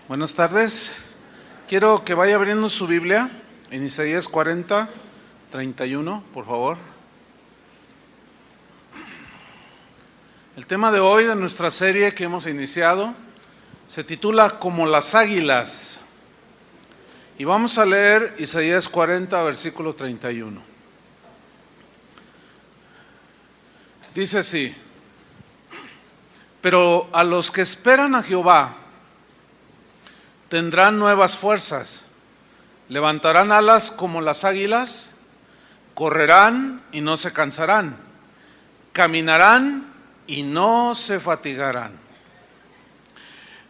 Buenas tardes. Quiero que vaya abriendo su Biblia en Isaías 40, 31, por favor. El tema de hoy de nuestra serie que hemos iniciado se titula Como las águilas. Y vamos a leer Isaías 40, versículo 31. Dice así: pero a los que esperan a Jehová tendrán nuevas fuerzas, levantarán alas como las águilas, correrán y no se cansarán, caminarán y no se fatigarán.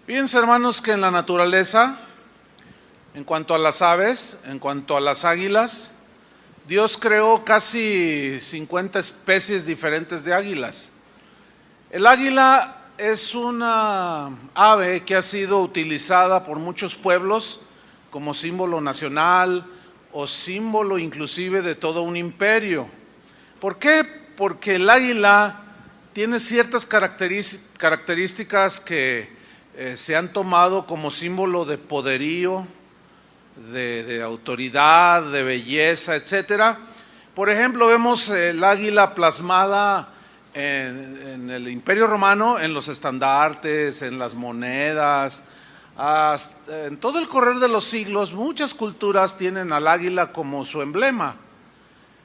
Fíjense, hermanos, que en la naturaleza, en cuanto a las aves, en cuanto a las águilas, Dios creó casi 50 especies diferentes de águilas. El águila es una ave que ha sido utilizada por muchos pueblos como símbolo nacional o símbolo inclusive de todo un imperio. ¿Por qué? Porque el águila tiene ciertas características que se han tomado como símbolo de poderío, de autoridad, de belleza, etcétera. Por ejemplo, vemos el águila plasmada en el Imperio Romano, en los estandartes, en las monedas, en todo el correr de los siglos. Muchas culturas tienen al águila como su emblema.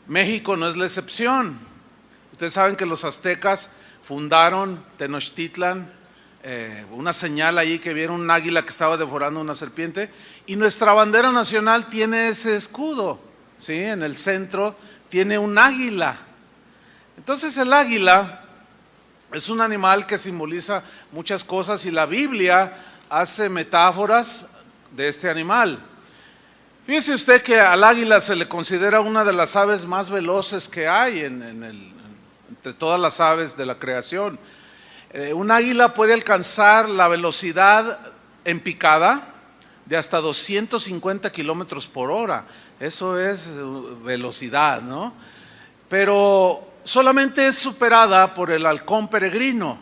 México no es la excepción. Ustedes saben que los aztecas fundaron Tenochtitlan, una señal ahí que vieron un águila que estaba devorando una serpiente, y nuestra bandera nacional tiene ese escudo, ¿sí? En el centro tiene un águila. Entonces el águila es un animal que simboliza muchas cosas y la Biblia hace metáforas de este animal. Fíjese usted que al águila se le considera una de las aves más veloces que hay entre todas las aves de la creación. Un águila puede alcanzar la velocidad en picada de hasta 250 kilómetros por hora. Eso es velocidad, ¿no? Pero solamente es superada por el halcón peregrino.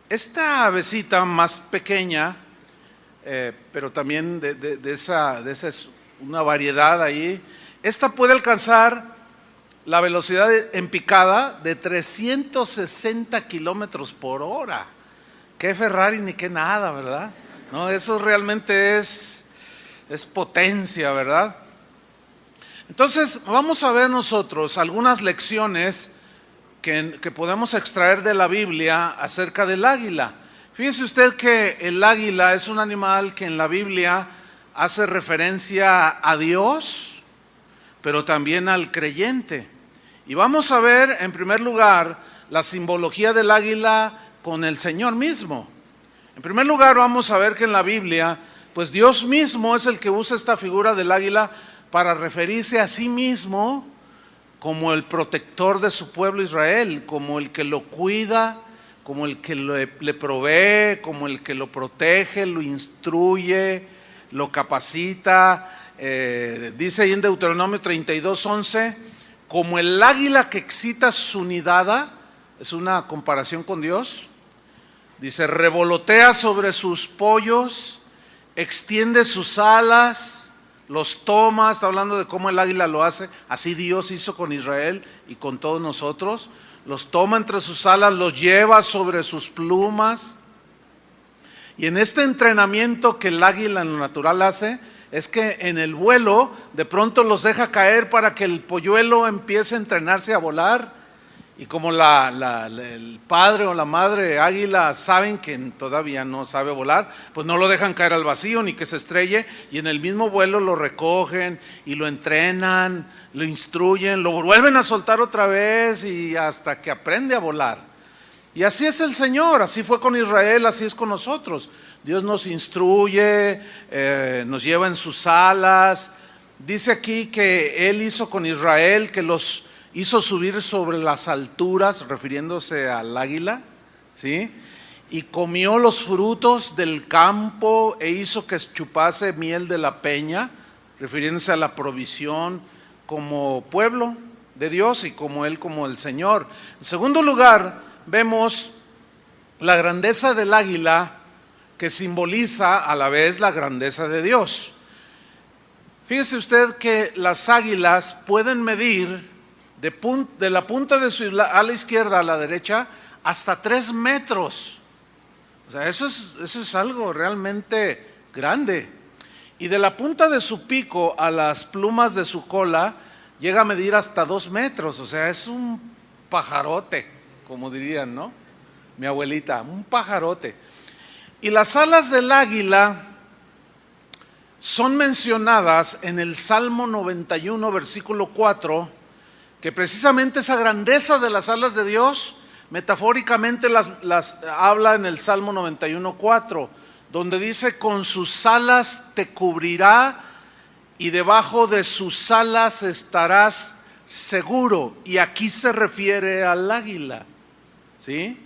Esta avecita más pequeña, pero también de esa es una variedad ahí. Esta puede alcanzar la velocidad en picada de 360 kilómetros por hora. Qué Ferrari ni qué nada, ¿verdad? No, eso realmente es potencia, ¿verdad? Entonces, vamos a ver nosotros algunas lecciones que podemos extraer de la Biblia acerca del águila. Fíjese usted que el águila es un animal que en la Biblia hace referencia a Dios, pero también al creyente. Y vamos a ver en primer lugar la simbología del águila con el Señor mismo. En primer lugar vamos a ver que en la Biblia, pues Dios mismo es el que usa esta figura del águila para referirse a sí mismo como el protector de su pueblo Israel, como el que lo cuida, como el que le provee, como el que lo protege, lo instruye, lo capacita. Dice ahí en Deuteronomio 32:11, como el águila que excita su nidada, es una comparación con Dios. Dice, revolotea sobre sus pollos, extiende sus alas, los toma. Está hablando de cómo el águila lo hace. Así Dios hizo con Israel y con todos nosotros. Los toma entre sus alas, los lleva sobre sus plumas. Y en este entrenamiento que el águila en lo natural hace, es que en el vuelo de pronto los deja caer para que el polluelo empiece a entrenarse a volar. Y como el padre o la madre águila saben que todavía no sabe volar, pues no lo dejan caer al vacío ni que se estrelle, y en el mismo vuelo lo recogen y lo entrenan, lo instruyen, lo vuelven a soltar otra vez y hasta que aprende a volar. Y así es el Señor, así fue con Israel, así es con nosotros. Dios nos instruye, nos lleva en sus alas. Dice aquí que Él hizo con Israel, que los hizo subir sobre las alturas, refiriéndose al águila, ¿sí? Y comió los frutos del campo e hizo que chupase miel de la peña, refiriéndose a la provisión como pueblo de Dios y como Él como el Señor. En segundo lugar, vemos la grandeza del águila que simboliza a la vez la grandeza de Dios. Fíjese usted que las águilas pueden medir de la punta de su ala izquierda a la derecha hasta 3 metros. O sea, eso es algo realmente grande. Y de la punta de su pico a las plumas de su cola llega a medir hasta 2 metros. O sea, es un pajarote, como dirían, ¿no? Mi abuelita, un pajarote. Y las alas del águila son mencionadas en el Salmo 91, versículo 4, que precisamente esa grandeza de las alas de Dios, metafóricamente las habla en el Salmo 91, 4, donde dice: con sus alas te cubrirá y debajo de sus alas estarás seguro. Y aquí se refiere al águila, ¿sí?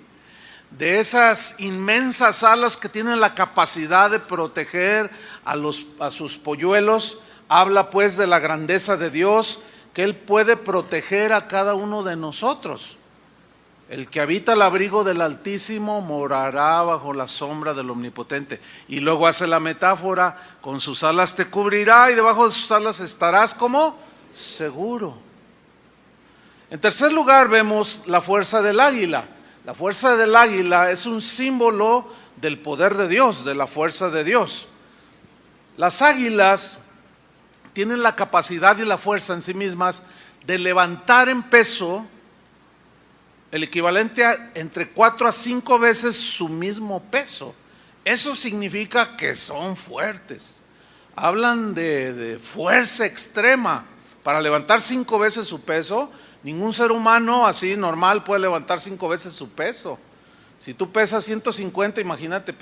De esas inmensas alas que tienen la capacidad de proteger a sus polluelos. Habla pues de la grandeza de Dios, que Él puede proteger a cada uno de nosotros. El que habita el abrigo del Altísimo morará bajo la sombra del Omnipotente. Y luego hace la metáfora: con sus alas te cubrirá y debajo de sus alas estarás como seguro. En tercer lugar vemos la fuerza del águila. La fuerza del águila es un símbolo del poder de Dios, de la fuerza de Dios. Las águilas tienen la capacidad y la fuerza en sí mismas de levantar en peso el equivalente a entre 4 a 5 veces su mismo peso. Eso significa que son fuertes. Hablan de fuerza extrema. Para levantar 5 veces su peso, ningún ser humano así normal puede levantar 5 veces su peso. Si tú pesas 150, imagínate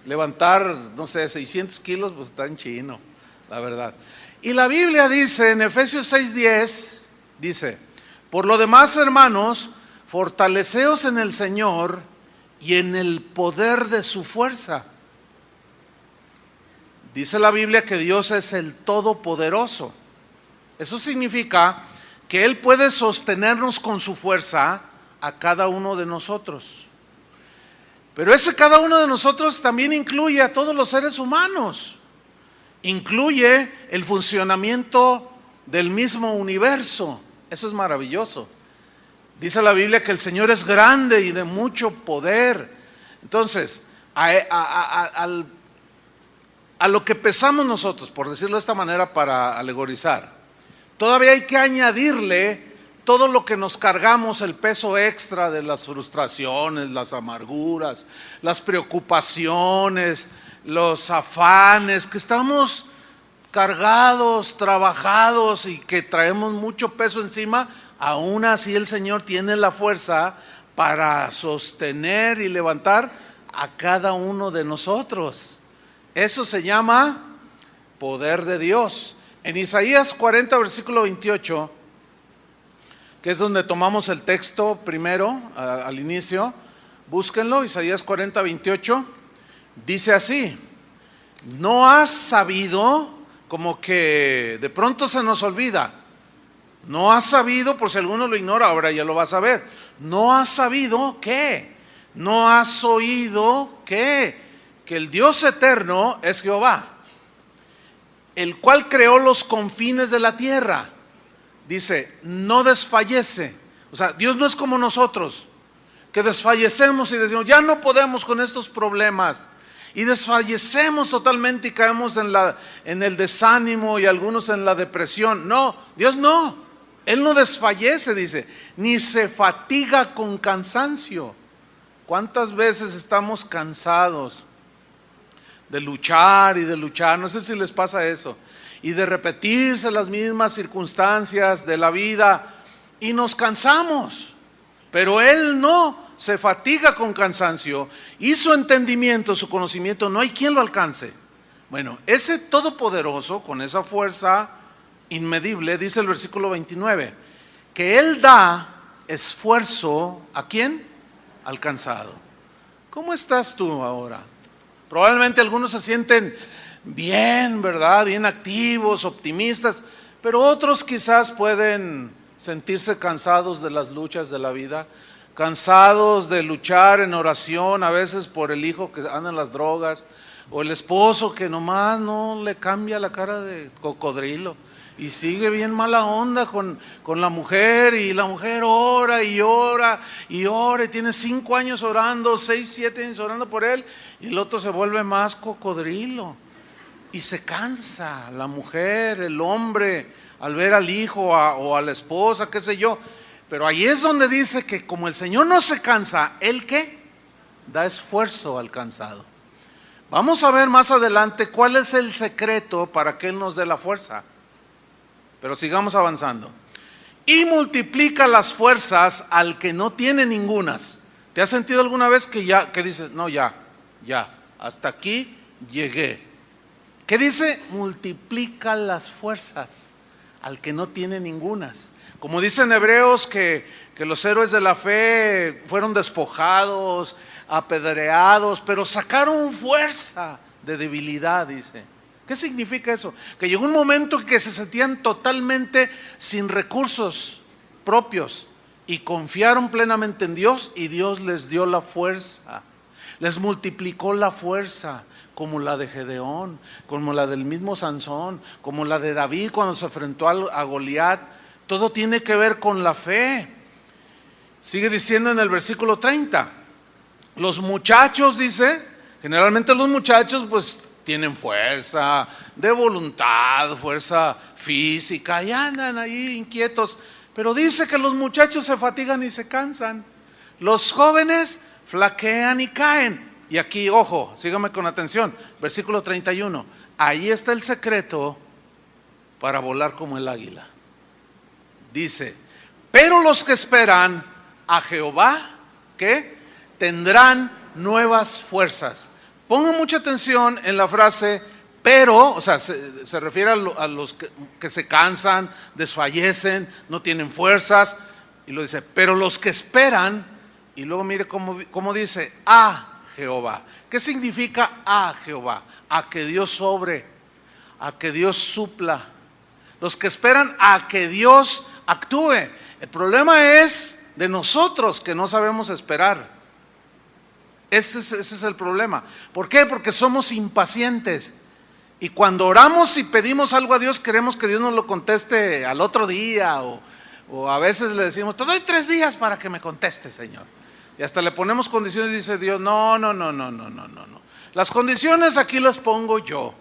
levantar, no sé, 600 kilos, pues está en chino, la verdad. Y la Biblia dice en Efesios 6:10, dice: por lo demás, hermanos, fortaleceos en el Señor y en el poder de su fuerza. Dice la Biblia que Dios es el Todopoderoso. Eso significa que Él puede sostenernos con su fuerza a cada uno de nosotros. Pero ese cada uno de nosotros también incluye a todos los seres humanos. Incluye el funcionamiento del mismo universo. Eso es maravilloso. Dice la Biblia que el Señor es grande y de mucho poder. Entonces, a lo que pesamos nosotros, por decirlo de esta manera para alegorizar, todavía hay que añadirle todo lo que nos cargamos, el peso extra de las frustraciones, las amarguras, las preocupaciones, los afanes, que estamos cargados, trabajados y que traemos mucho peso encima. Aún así el Señor tiene la fuerza para sostener y levantar a cada uno de nosotros. Eso se llama poder de Dios. En Isaías 40, versículo 28, que es donde tomamos el texto primero, al inicio, búsquenlo, Isaías 40, 28, dice así: no has sabido, como que de pronto se nos olvida, no has sabido, por si alguno lo ignora, ahora ya lo vas a ver. No has sabido ¿qué? No has oído ¿qué? Que el Dios eterno es Jehová, el cual creó los confines de la tierra. Dice, no desfallece. O sea, Dios no es como nosotros, que desfallecemos y decimos, ya no podemos con estos problemas. Y desfallecemos totalmente y caemos en el desánimo y algunos en la depresión. No, Dios no. Él no desfallece, dice, ni se fatiga con cansancio. ¿Cuántas veces estamos cansados de luchar y de luchar? No sé si les pasa eso. Y de repetirse las mismas circunstancias de la vida y nos cansamos. Pero Él no se fatiga con cansancio y su entendimiento, su conocimiento, no hay quien lo alcance. Bueno, ese todopoderoso, con esa fuerza inmedible, dice el versículo 29, que Él da esfuerzo, ¿a quién? Al cansado. ¿Cómo estás tú ahora? Probablemente algunos se sienten bien, ¿verdad? Bien activos, optimistas, pero otros quizás pueden sentirse cansados de las luchas de la vida. cansados de luchar en oración a veces por el hijo que anda en las drogas, o el esposo que nomás no le cambia la cara de cocodrilo y sigue bien mala onda con la mujer, y la mujer ora y ora y ora, y tiene 5 años orando, 6, 7 años orando por él, y el otro se vuelve más cocodrilo y se cansa la mujer, el hombre, al ver al hijo o a la esposa, qué sé yo. Pero ahí es donde dice que como el Señor no se cansa, ¿Él qué? Da esfuerzo al cansado. Vamos a ver más adelante cuál es el secreto para que Él nos dé la fuerza. Pero sigamos avanzando. Y multiplica las fuerzas al que no tiene ningunas. ¿Te has sentido alguna vez que dices, no, ya, hasta aquí llegué? ¿Qué dice? Multiplica las fuerzas al que no tiene ningunas. Como dicen Hebreos que los héroes de la fe fueron despojados, apedreados, pero sacaron fuerza de debilidad, dice. ¿Qué significa eso? Que llegó un momento en que se sentían totalmente sin recursos propios y confiaron plenamente en Dios, y Dios les dio la fuerza, les multiplicó la fuerza, como la de Gedeón, como la del mismo Sansón, como la de David cuando se enfrentó a Goliat. Todo tiene que ver con la fe. Sigue diciendo en el versículo 30, los muchachos, dice, generalmente los muchachos pues tienen fuerza de voluntad, fuerza física, y andan ahí inquietos, pero dice que los muchachos se fatigan y se cansan, los jóvenes flaquean y caen. Y aquí, ojo, sígame con atención, versículo 31, ahí está el secreto para volar como el águila. Dice, pero los que esperan a Jehová, ¿qué? Tendrán nuevas fuerzas. Pongan mucha atención en la frase pero, o sea, se refiere a los que se cansan, desfallecen, no tienen fuerzas, y lo dice, pero los que esperan, y luego mire cómo dice, a Jehová. ¿Qué significa a Jehová? A que Dios obre, a que Dios supla. Los que esperan a que Dios actúe. El problema es de nosotros que no sabemos esperar. Ese es el problema. ¿Por qué? Porque somos impacientes. Y cuando oramos y pedimos algo a Dios, queremos que Dios nos lo conteste al otro día, o a veces le decimos, te doy 3 días para que me conteste, Señor. Y hasta le ponemos condiciones y dice Dios, no. Las condiciones aquí las pongo yo.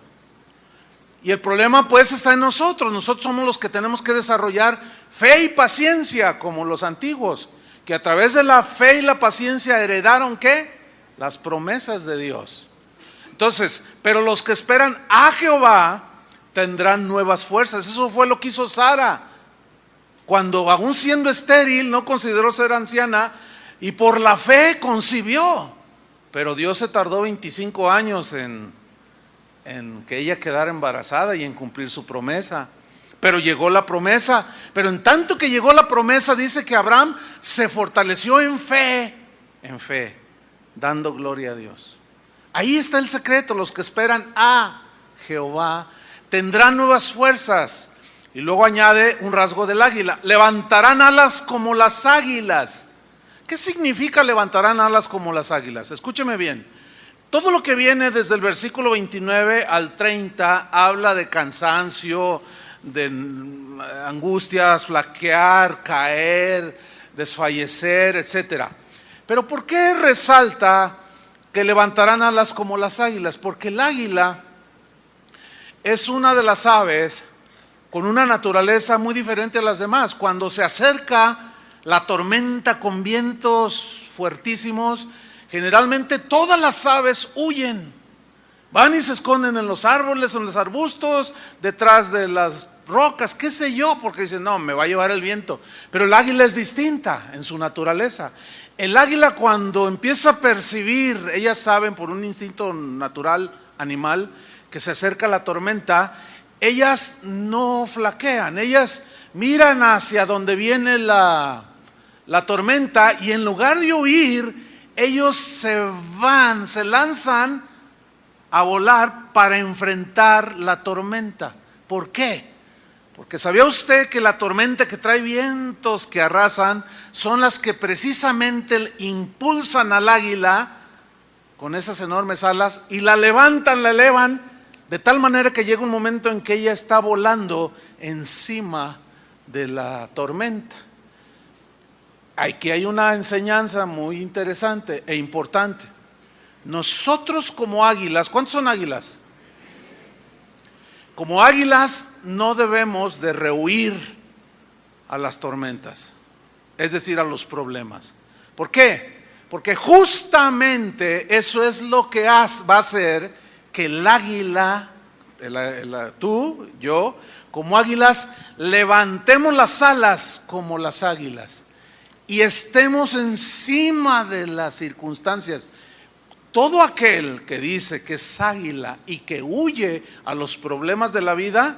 Y el problema pues está en nosotros. Nosotros somos los que tenemos que desarrollar fe y paciencia como los antiguos, que a través de la fe y la paciencia heredaron ¿qué? Las promesas de Dios. Entonces, pero los que esperan a Jehová tendrán nuevas fuerzas. Eso fue lo que hizo Sara. Cuando aún siendo estéril, no consideró ser anciana, y por la fe concibió. Pero Dios se tardó 25 años en que ella quedara embarazada y en cumplir su promesa. Pero llegó la promesa. Pero en tanto que llegó la promesa, dice que Abraham se fortaleció en fe, dando gloria a Dios. Ahí está el secreto. Los que esperan a Jehová tendrán nuevas fuerzas. Y luego añade un rasgo del águila: levantarán alas como las águilas. ¿Qué significa levantarán alas como las águilas? Escúcheme bien. Todo lo que viene desde el versículo 29 al 30 habla de cansancio, de angustias, flaquear, caer, desfallecer, etc. Pero ¿por qué resalta que levantarán alas como las águilas? Porque el águila es una de las aves con una naturaleza muy diferente a las demás. Cuando se acerca la tormenta con vientos fuertísimos, generalmente todas las aves huyen, van y se esconden en los árboles, en los arbustos, detrás de las rocas, qué sé yo, porque dicen, no, me va a llevar el viento. Pero el águila es distinta en su naturaleza. El águila, cuando empieza a percibir, ellas saben por un instinto natural, animal, que se acerca la tormenta, ellas no flaquean, ellas miran hacia donde viene la tormenta, y en lugar de huir, ellos se lanzan a volar para enfrentar la tormenta. ¿Por qué? Porque ¿sabía usted que la tormenta que trae vientos que arrasan son las que precisamente impulsan al águila con esas enormes alas y la levantan, la elevan, de tal manera que llega un momento en que ella está volando encima de la tormenta? Aquí hay una enseñanza muy interesante e importante. Nosotros como águilas, ¿cuántos son águilas? Como águilas no debemos de rehuir a las tormentas, es decir, a los problemas. ¿Por qué? Porque justamente eso es lo que va a hacer que el águila, tú, yo, como águilas, levantemos las alas como las águilas y estemos encima de las circunstancias. Todo aquel que dice que es águila y que huye a los problemas de la vida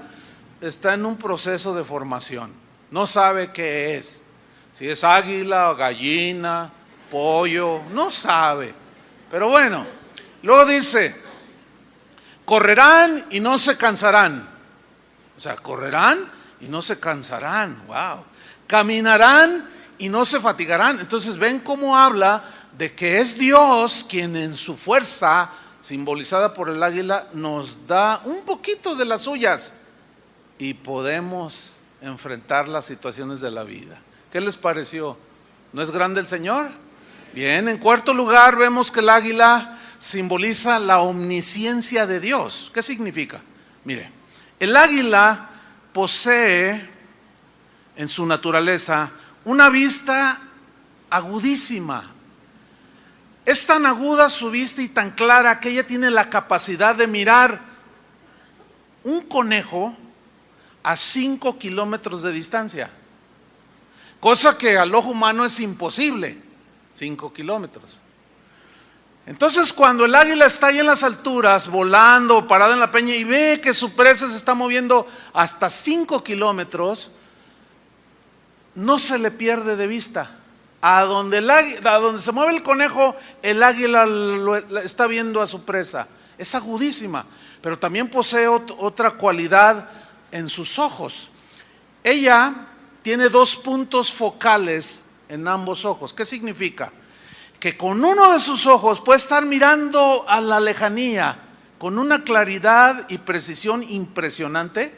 está en un proceso de formación. No sabe qué es. Si es águila o gallina, pollo, no sabe. Pero bueno, luego dice, correrán y no se cansarán. O sea, correrán y no se cansarán. Wow. Caminarán y no se fatigarán. Entonces ven cómo habla de que es Dios quien en su fuerza, simbolizada por el águila, nos da un poquito de las suyas y podemos enfrentar las situaciones de la vida. ¿Qué les pareció? ¿No es grande el Señor? Bien, en cuarto lugar vemos que el águila simboliza la omnisciencia de Dios. ¿Qué significa? Mire, el águila posee en su naturaleza una vista agudísima. Es tan aguda su vista y tan clara que ella tiene la capacidad de mirar un conejo a 5 kilómetros de distancia, cosa que al ojo humano es imposible, 5 kilómetros. Entonces cuando el águila está ahí en las alturas, volando, parada en la peña y ve que su presa se está moviendo hasta 5 kilómetros, no se le pierde de vista. A donde se mueve el conejo, el águila está viendo a su presa. Es agudísima, pero también posee otra cualidad en sus ojos. Ella tiene 2 puntos focales en ambos ojos. ¿Qué significa? Que con uno de sus ojos puede estar mirando a la lejanía con una claridad y precisión impresionante,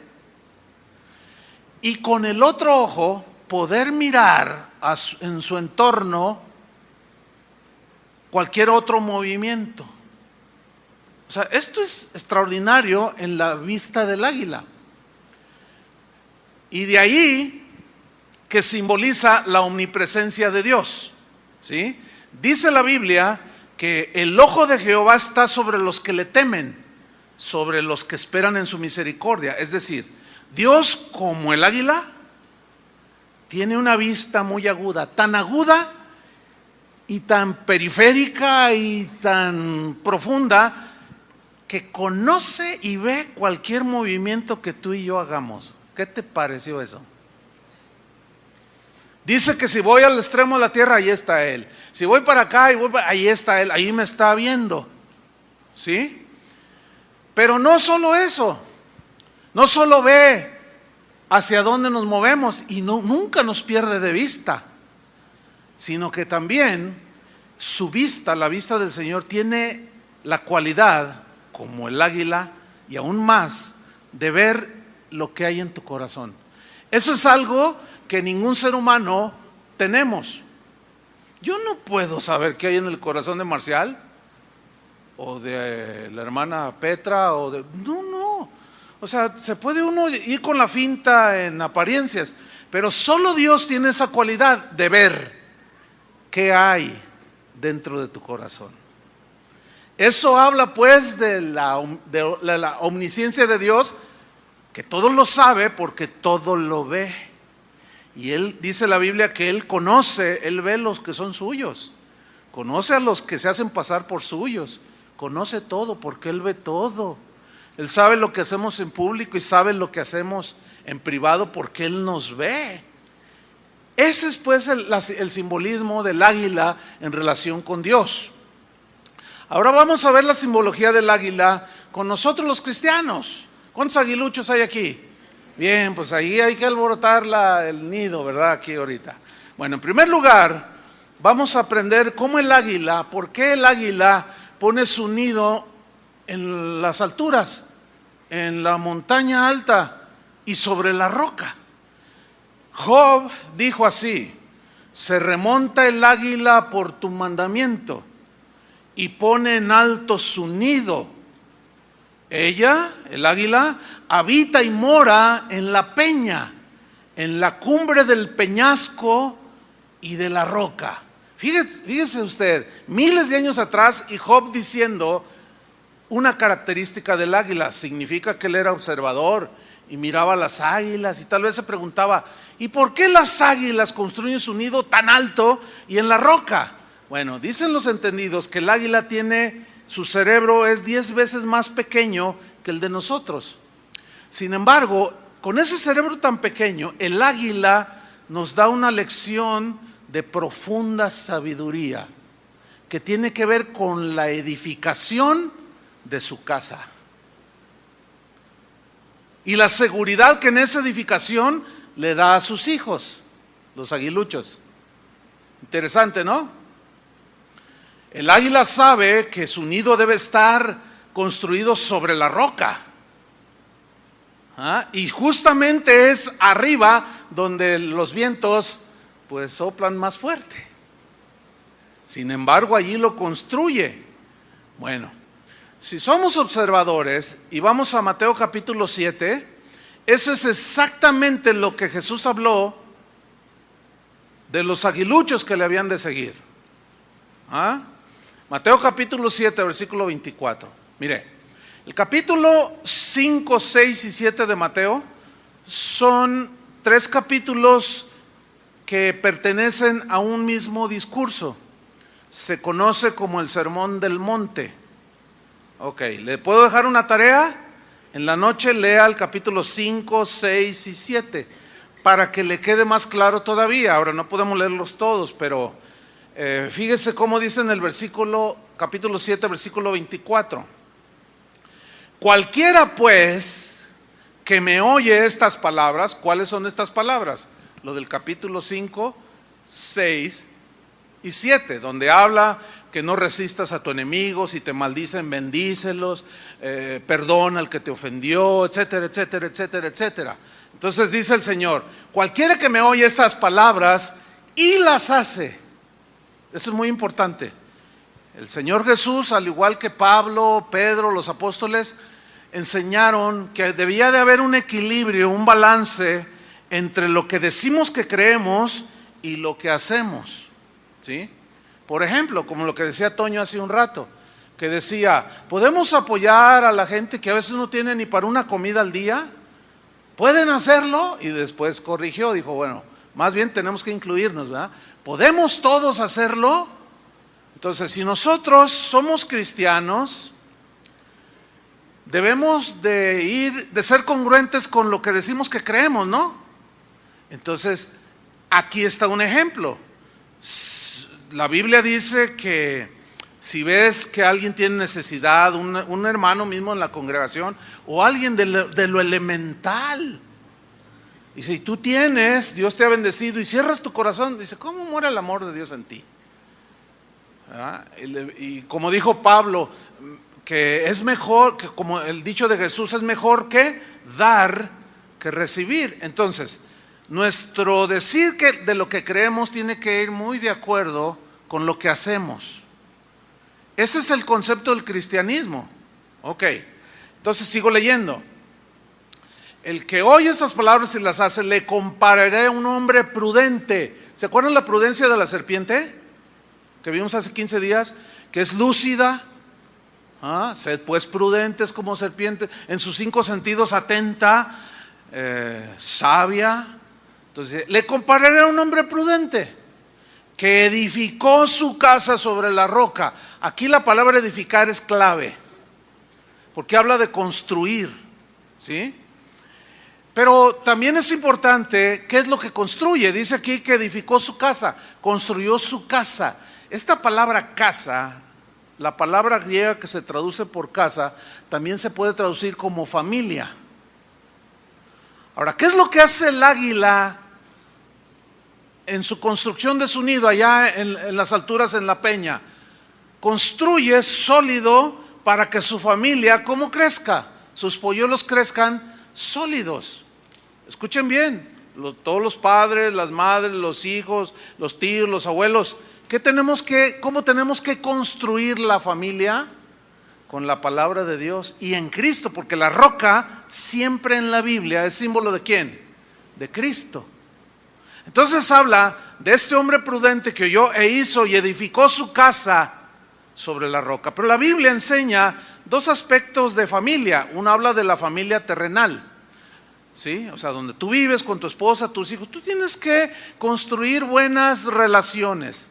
y con el otro ojo poder mirar en su entorno cualquier otro movimiento. O sea, esto es extraordinario en la vista del águila. Y de ahí que simboliza la omnipresencia de Dios, ¿sí? Dice la Biblia que el ojo de Jehová está sobre los que le temen, sobre los que esperan en su misericordia. Es decir, Dios, como el águila, tiene una vista muy aguda y tan periférica y tan profunda, que conoce y ve cualquier movimiento que tú y yo hagamos. ¿Qué te pareció eso? Dice que si voy al extremo de la tierra, ahí está Él. Si voy para acá, ahí está Él, ahí me está viendo. ¿Sí? Pero no solo eso, no solo ve hacia dónde nos movemos y nunca nos pierde de vista, sino que también su vista, la vista del Señor, tiene la cualidad, como el águila y aún más, de ver lo que hay en tu corazón. Eso es algo que ningún ser humano tenemos. Yo no puedo saber qué hay en el corazón de Marcial o de la hermana Petra no. O sea, se puede uno ir con la finta en apariencias, pero solo Dios tiene esa cualidad de ver qué hay dentro de tu corazón. Eso habla pues de la omnisciencia de Dios, que todo lo sabe porque todo lo ve. Y Él, dice la Biblia, que Él conoce, Él ve los que son suyos, conoce a los que se hacen pasar por suyos, conoce todo porque Él ve todo. Él sabe lo que hacemos en público y sabe lo que hacemos en privado porque Él nos ve. Ese es pues el simbolismo del águila en relación con Dios. Ahora vamos a ver la simbología del águila con nosotros los cristianos. ¿Cuántos aguiluchos hay aquí? Bien, pues ahí hay que alborotar el nido, ¿verdad? Aquí ahorita. Bueno, en primer lugar, vamos a aprender cómo el águila, por qué el águila pone su nido en las alturas, en la montaña alta y sobre la roca. Job dijo así: se remonta el águila por tu mandamiento y pone en alto su nido. Ella, el águila, habita y mora en la peña, en la cumbre del peñasco y de la roca. Fíjese usted, miles de años atrás, y Job diciendo una característica del águila. Significa que él era observador y miraba las águilas y tal vez se preguntaba: ¿y por qué las águilas construyen su nido tan alto y en la roca? Bueno, dicen los entendidos que el águila su cerebro es 10 veces más pequeño que el de nosotros. Sin embargo, con ese cerebro tan pequeño, el águila nos da una lección de profunda sabiduría que tiene que ver con la edificación de su casa y la seguridad que en esa edificación le da a sus hijos, los aguiluchos. Interesante, ¿no? El águila sabe que su nido debe estar construido sobre la roca. Y justamente es arriba donde los vientos pues soplan más fuerte. Sin embargo, allí lo construye. Bueno, si somos observadores y vamos a Mateo capítulo 7, eso es exactamente lo que Jesús habló de los aguiluchos que le habían de seguir. Mateo capítulo 7, versículo 24. Mire, el capítulo 5, 6 y 7 de Mateo son 3 capítulos que pertenecen a un mismo discurso. Se conoce como el Sermón del Monte. Ok, ¿le puedo dejar una tarea? En la noche lea el capítulo 5, 6 y 7 para que le quede más claro todavía. Ahora no podemos leerlos todos, pero fíjese cómo dice en el capítulo 7, versículo 24. Cualquiera pues que me oye estas palabras, ¿cuáles son estas palabras? Lo del capítulo 5, 6 y 7, donde habla que no resistas a tu enemigo, si te maldicen, bendícelos, perdona al que te ofendió, etcétera, etcétera, etcétera, etcétera. Entonces dice el Señor: cualquiera que me oye estas palabras y las hace. Eso es muy importante. El Señor Jesús, al igual que Pablo, Pedro, los apóstoles, enseñaron que debía de haber un equilibrio, un balance entre lo que decimos que creemos y lo que hacemos, ¿sí? Por ejemplo, como lo que decía Toño hace un rato, que decía: ¿podemos apoyar a la gente que a veces no tiene ni para una comida al día? ¿Pueden hacerlo? Y después corrigió, dijo: bueno, más bien tenemos que incluirnos, ¿verdad? ¿Podemos todos hacerlo? Entonces, si nosotros somos cristianos, debemos de ser congruentes con lo que decimos que creemos, ¿no? Entonces, aquí está un ejemplo. La Biblia dice que si ves que alguien tiene necesidad, un hermano mismo en la congregación, o alguien de lo elemental, y si tú tienes, Dios te ha bendecido y cierras tu corazón, dice: ¿cómo muere el amor de Dios en ti? Y como dijo Pablo, que es mejor, que como el dicho de Jesús, es mejor que dar que recibir. Entonces, nuestro decir que de lo que creemos tiene que ir muy de acuerdo con lo que hacemos. Ese es el concepto del cristianismo. Ok, entonces sigo leyendo. El que oye esas palabras y las hace, le compararé a un hombre prudente. ¿Se acuerdan la prudencia de la serpiente? Que vimos hace 15 días, que es lúcida. Sed pues prudentes como serpiente, en sus 5 sentidos atenta, sabia. Entonces, le compararé a un hombre prudente que edificó su casa sobre la roca. Aquí la palabra edificar es clave, porque habla de construir, ¿sí? Pero también es importante qué es lo que construye. Dice aquí que edificó su casa, construyó su casa. Esta palabra casa, la palabra griega que se traduce por casa, también se puede traducir como familia. Ahora, ¿qué es lo que hace el águila en su construcción de su nido allá en las alturas, en la peña? Construye sólido para que su familia, ¿cómo crezca? Sus polluelos crezcan sólidos. Escuchen bien, todos los padres, las madres, los hijos, los tíos, los abuelos, ¿cómo tenemos que construir la familia? Con la palabra de Dios y en Cristo, porque la roca siempre en la Biblia es símbolo ¿de quién? De Cristo. Entonces habla de este hombre prudente que oyó e hizo y edificó su casa sobre la roca. Pero la Biblia enseña dos aspectos de familia. Uno habla de la familia terrenal, ¿sí? O sea, donde tú vives con tu esposa, tus hijos. Tú tienes que construir buenas relaciones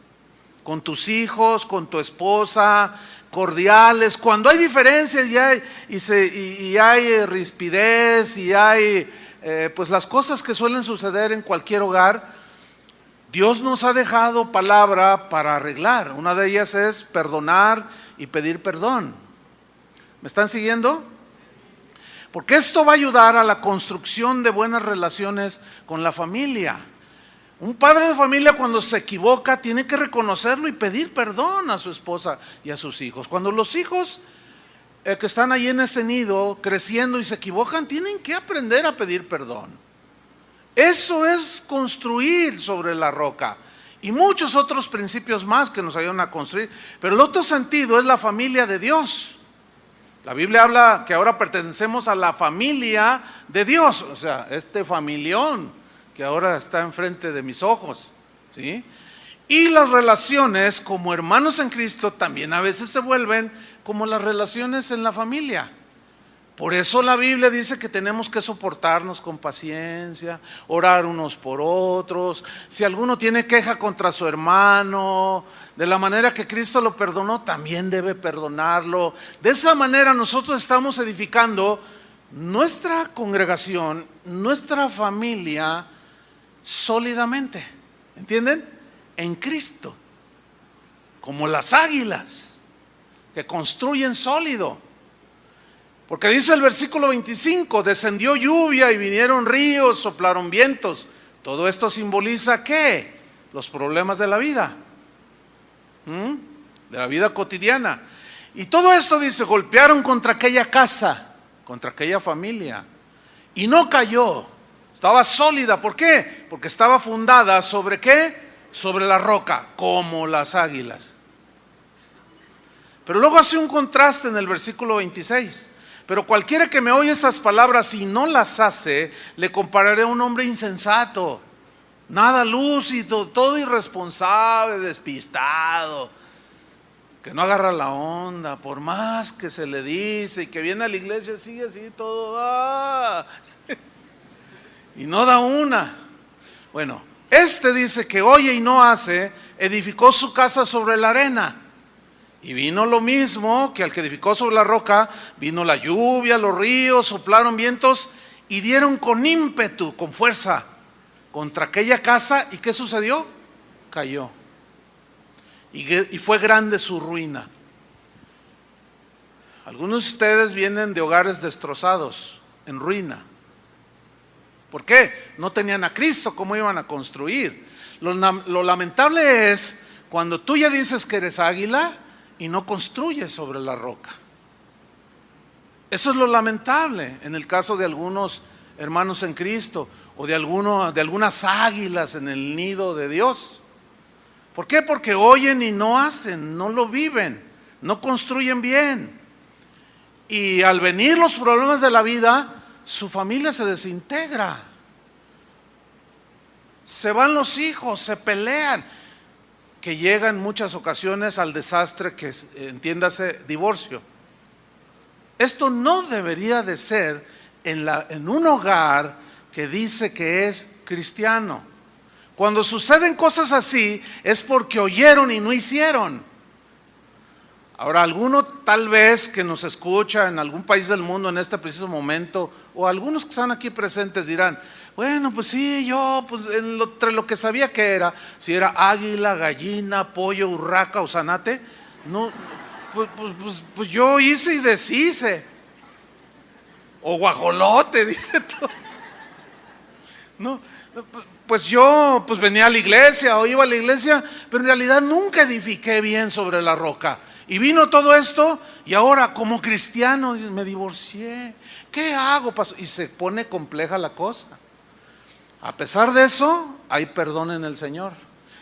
con tus hijos, con tu esposa, cordiales. Cuando hay diferencias y hay rispidez y hay pues las cosas que suelen suceder en cualquier hogar, Dios nos ha dejado palabra para arreglar. Una de ellas es perdonar y pedir perdón. ¿Me están siguiendo? Porque esto va a ayudar a la construcción de buenas relaciones con la familia. Un padre de familia cuando se equivoca tiene que reconocerlo y pedir perdón a su esposa y a sus hijos. Cuando los hijos que están ahí en ese nido creciendo y se equivocan, tienen que aprender a pedir perdón. Eso es construir sobre la roca. Y muchos otros principios más que nos ayudan a construir. Pero el otro sentido es la familia de Dios. La Biblia habla que ahora pertenecemos a la familia de Dios. O sea, este familión que ahora está enfrente de mis ojos, ¿sí? Y las relaciones como hermanos en Cristo también a veces se vuelven como las relaciones en la familia. Por eso la Biblia dice que tenemos que soportarnos con paciencia, orar unos por otros. Si alguno tiene queja contra su hermano, de la manera que Cristo lo perdonó, también debe perdonarlo. De esa manera nosotros estamos edificando nuestra congregación, nuestra familia, sólidamente, ¿entienden? En Cristo, como las águilas que construyen sólido, porque dice el versículo 25, descendió lluvia y vinieron ríos, soplaron vientos. Todo esto simboliza ¿qué? Los problemas de la vida, de la vida cotidiana. Y todo esto dice, golpearon contra aquella casa, contra aquella familia, y no cayó. Estaba sólida, ¿por qué? Porque estaba fundada ¿sobre qué? Sobre la roca, como las águilas. Pero luego hace un contraste en el versículo 26. Pero cualquiera que me oye estas palabras y no las hace, le compararé a un hombre insensato, nada lúcido, todo irresponsable, despistado, que no agarra la onda, por más que se le dice, y que viene a la iglesia, sigue así todo, y no da una. Bueno, este dice que oye y no hace, edificó su casa sobre la arena. Y vino lo mismo que al que edificó sobre la roca, vino la lluvia, los ríos, soplaron vientos y dieron con ímpetu, con fuerza, contra aquella casa. ¿Y qué sucedió? Cayó. Y fue grande su ruina. Algunos de ustedes vienen de hogares destrozados, en ruina. ¿Por qué? No tenían a Cristo, ¿cómo iban a construir? Lo lamentable es cuando tú ya dices que eres águila y no construyes sobre la roca. Eso es lo lamentable en el caso de algunos hermanos en Cristo o de algunas águilas en el nido de Dios. ¿Por qué? Porque oyen y no hacen, no lo viven, no construyen bien. Y al venir los problemas de la vida, su familia se desintegra. Se van los hijos, se pelean, que llega en muchas ocasiones al desastre que entiéndase divorcio. Esto no debería de ser en un hogar que dice que es cristiano. Cuando suceden cosas así es porque oyeron y no hicieron. Ahora, alguno tal vez que nos escucha en algún país del mundo en este preciso momento, o algunos que están aquí presentes dirán, bueno, pues sí, yo, pues entre lo que sabía que era, si era águila, gallina, pollo, urraca o zanate, no, pues yo hice y deshice, o guajolote, dice todo. No, pues yo venía a la iglesia o iba a la iglesia, pero en realidad nunca edifiqué bien sobre la roca. Y vino todo esto y ahora como cristiano me divorcié. ¿Qué hago, pastor? Y se pone compleja la cosa. A pesar de eso, hay perdón en el Señor.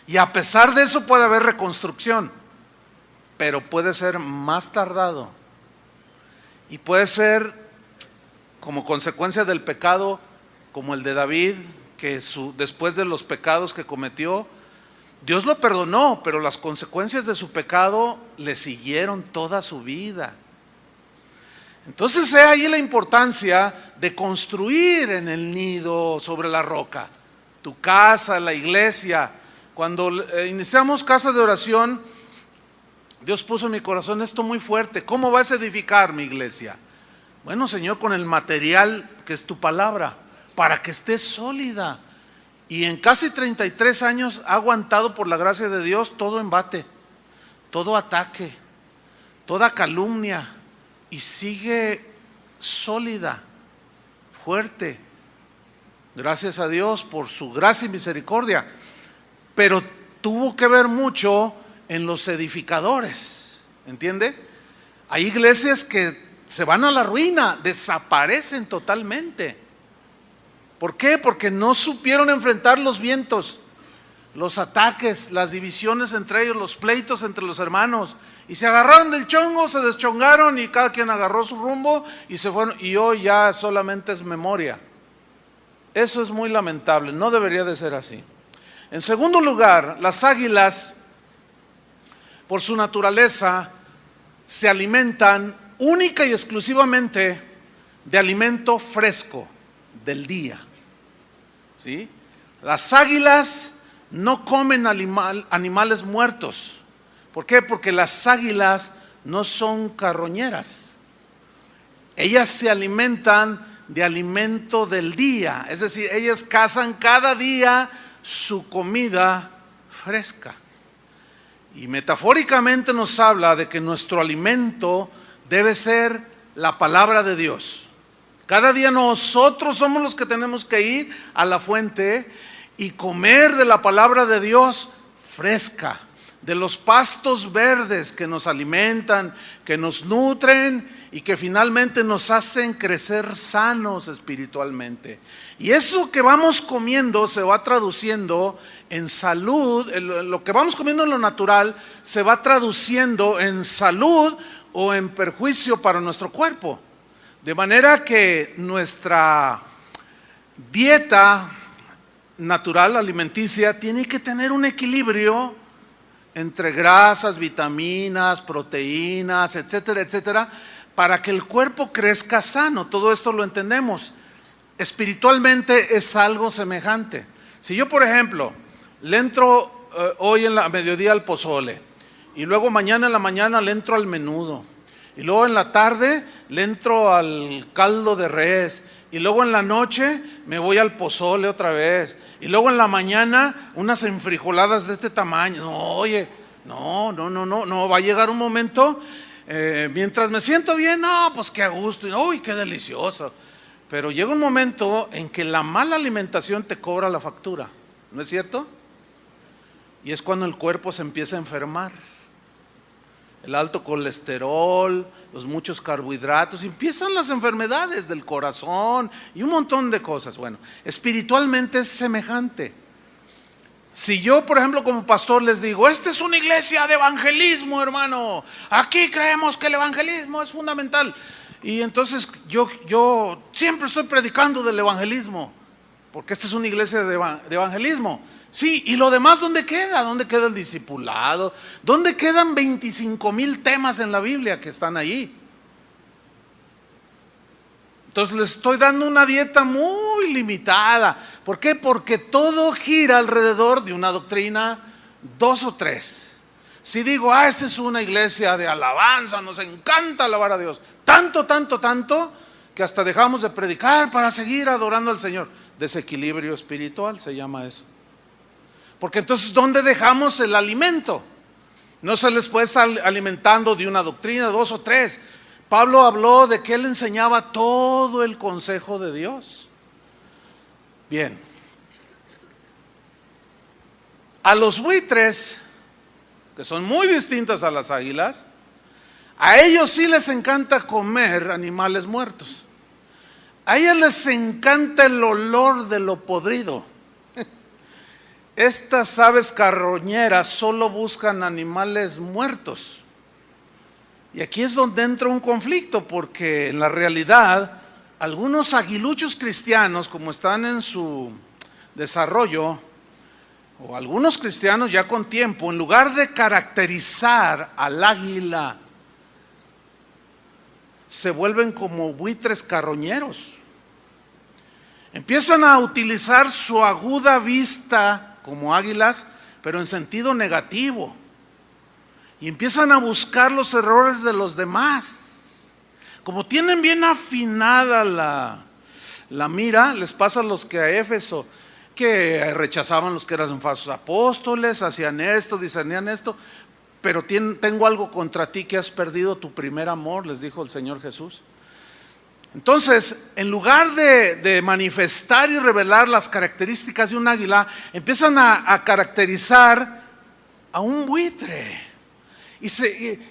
Y a pesar de eso puede haber reconstrucción, pero puede ser más tardado. Y puede ser como consecuencia del pecado, como el de David, que después de los pecados que cometió, Dios lo perdonó, pero las consecuencias de su pecado le siguieron toda su vida. Entonces he ahí la importancia de construir en el nido sobre la roca. Tu casa, la iglesia. Cuando iniciamos casa de oración, Dios puso en mi corazón esto muy fuerte. ¿Cómo vas a edificar mi iglesia? Bueno, Señor, con el material que es tu palabra, para que esté sólida. Y en casi 33 años ha aguantado por la gracia de Dios todo embate, todo ataque, toda calumnia, y sigue sólida, fuerte. Gracias a Dios por su gracia y misericordia. Pero tuvo que ver mucho en los edificadores, ¿entiende? Hay iglesias que se van a la ruina, desaparecen totalmente. ¿Por qué? Porque no supieron enfrentar los vientos, los ataques, las divisiones entre ellos, los pleitos entre los hermanos, y se agarraron del chongo, se deschongaron y cada quien agarró su rumbo y se fueron, y hoy ya solamente es memoria. Eso es muy lamentable, no debería de ser así. En segundo lugar, las águilas, por su naturaleza, se alimentan única y exclusivamente de alimento fresco del día. ¿Sí? Las águilas no comen animales muertos. ¿Por qué? Porque las águilas no son carroñeras. Ellas se alimentan de alimento del día. Es decir, ellas cazan cada día su comida fresca. Y metafóricamente nos habla de que nuestro alimento debe ser la palabra de Dios. Cada día nosotros somos los que tenemos que ir a la fuente y comer de la palabra de Dios fresca, de los pastos verdes que nos alimentan, que nos nutren y que finalmente nos hacen crecer sanos espiritualmente. Y eso que vamos comiendo se va traduciendo en salud, lo que vamos comiendo en lo natural se va traduciendo en salud o en perjuicio para nuestro cuerpo. De manera que nuestra dieta natural, alimenticia, tiene que tener un equilibrio entre grasas, vitaminas, proteínas, etcétera, etcétera, para que el cuerpo crezca sano. Todo esto lo entendemos. Espiritualmente es algo semejante. Si yo, por ejemplo, le entro hoy en la mediodía al pozole, y luego mañana en la mañana le entro al menudo, y luego en la tarde le entro al caldo de res, y luego en la noche me voy al pozole otra vez, y luego en la mañana unas enfrijoladas de este tamaño. No, oye, no, va a llegar un momento, mientras me siento bien, no, pues qué a gusto, y uy, qué delicioso. Pero llega un momento en que la mala alimentación te cobra la factura, ¿no es cierto? Y es cuando el cuerpo se empieza a enfermar. El alto colesterol, los muchos carbohidratos, empiezan las enfermedades del corazón y un montón de cosas. Bueno, espiritualmente es semejante. Si yo, por ejemplo, como pastor les digo, esta es una iglesia de evangelismo, hermano, aquí creemos que el evangelismo es fundamental, y entonces yo siempre estoy predicando del evangelismo, porque esta es una iglesia de evangelismo. Sí, y lo demás, ¿dónde queda? ¿Dónde queda el discipulado? ¿Dónde quedan 25,000 temas en la Biblia que están ahí? Entonces les estoy dando una dieta muy limitada. ¿Por qué? Porque todo gira alrededor de una doctrina, 2 o 3. Si digo, esta es una iglesia de alabanza, nos encanta alabar a Dios, tanto, que hasta dejamos de predicar para seguir adorando al Señor. Desequilibrio espiritual se llama eso. Porque entonces, ¿dónde dejamos el alimento? No se les puede estar alimentando de una doctrina, 2 o 3. Pablo habló de que él enseñaba todo el consejo de Dios. Bien, A los buitres, que son muy distintas a las águilas, a ellos sí les encanta comer animales muertos. A ellas les encanta el olor de lo podrido. Estas aves carroñeras solo buscan animales muertos. Y aquí es donde entra un conflicto, porque en la realidad algunos aguiluchos cristianos, como están en su desarrollo, o algunos cristianos ya con tiempo, en lugar de caracterizar al águila, se vuelven como buitres carroñeros. Empiezan a utilizar su aguda vista como águilas, pero en sentido negativo. Y empiezan a buscar los errores de los demás. Como tienen bien afinada la mira, les pasa a los que a Éfeso, que rechazaban los que eran falsos apóstoles, hacían esto, discernían esto, pero tengo algo contra ti, que has perdido tu primer amor, les dijo el Señor Jesús. Entonces, en lugar de manifestar y revelar las características de un águila, empiezan a caracterizar a un buitre. Y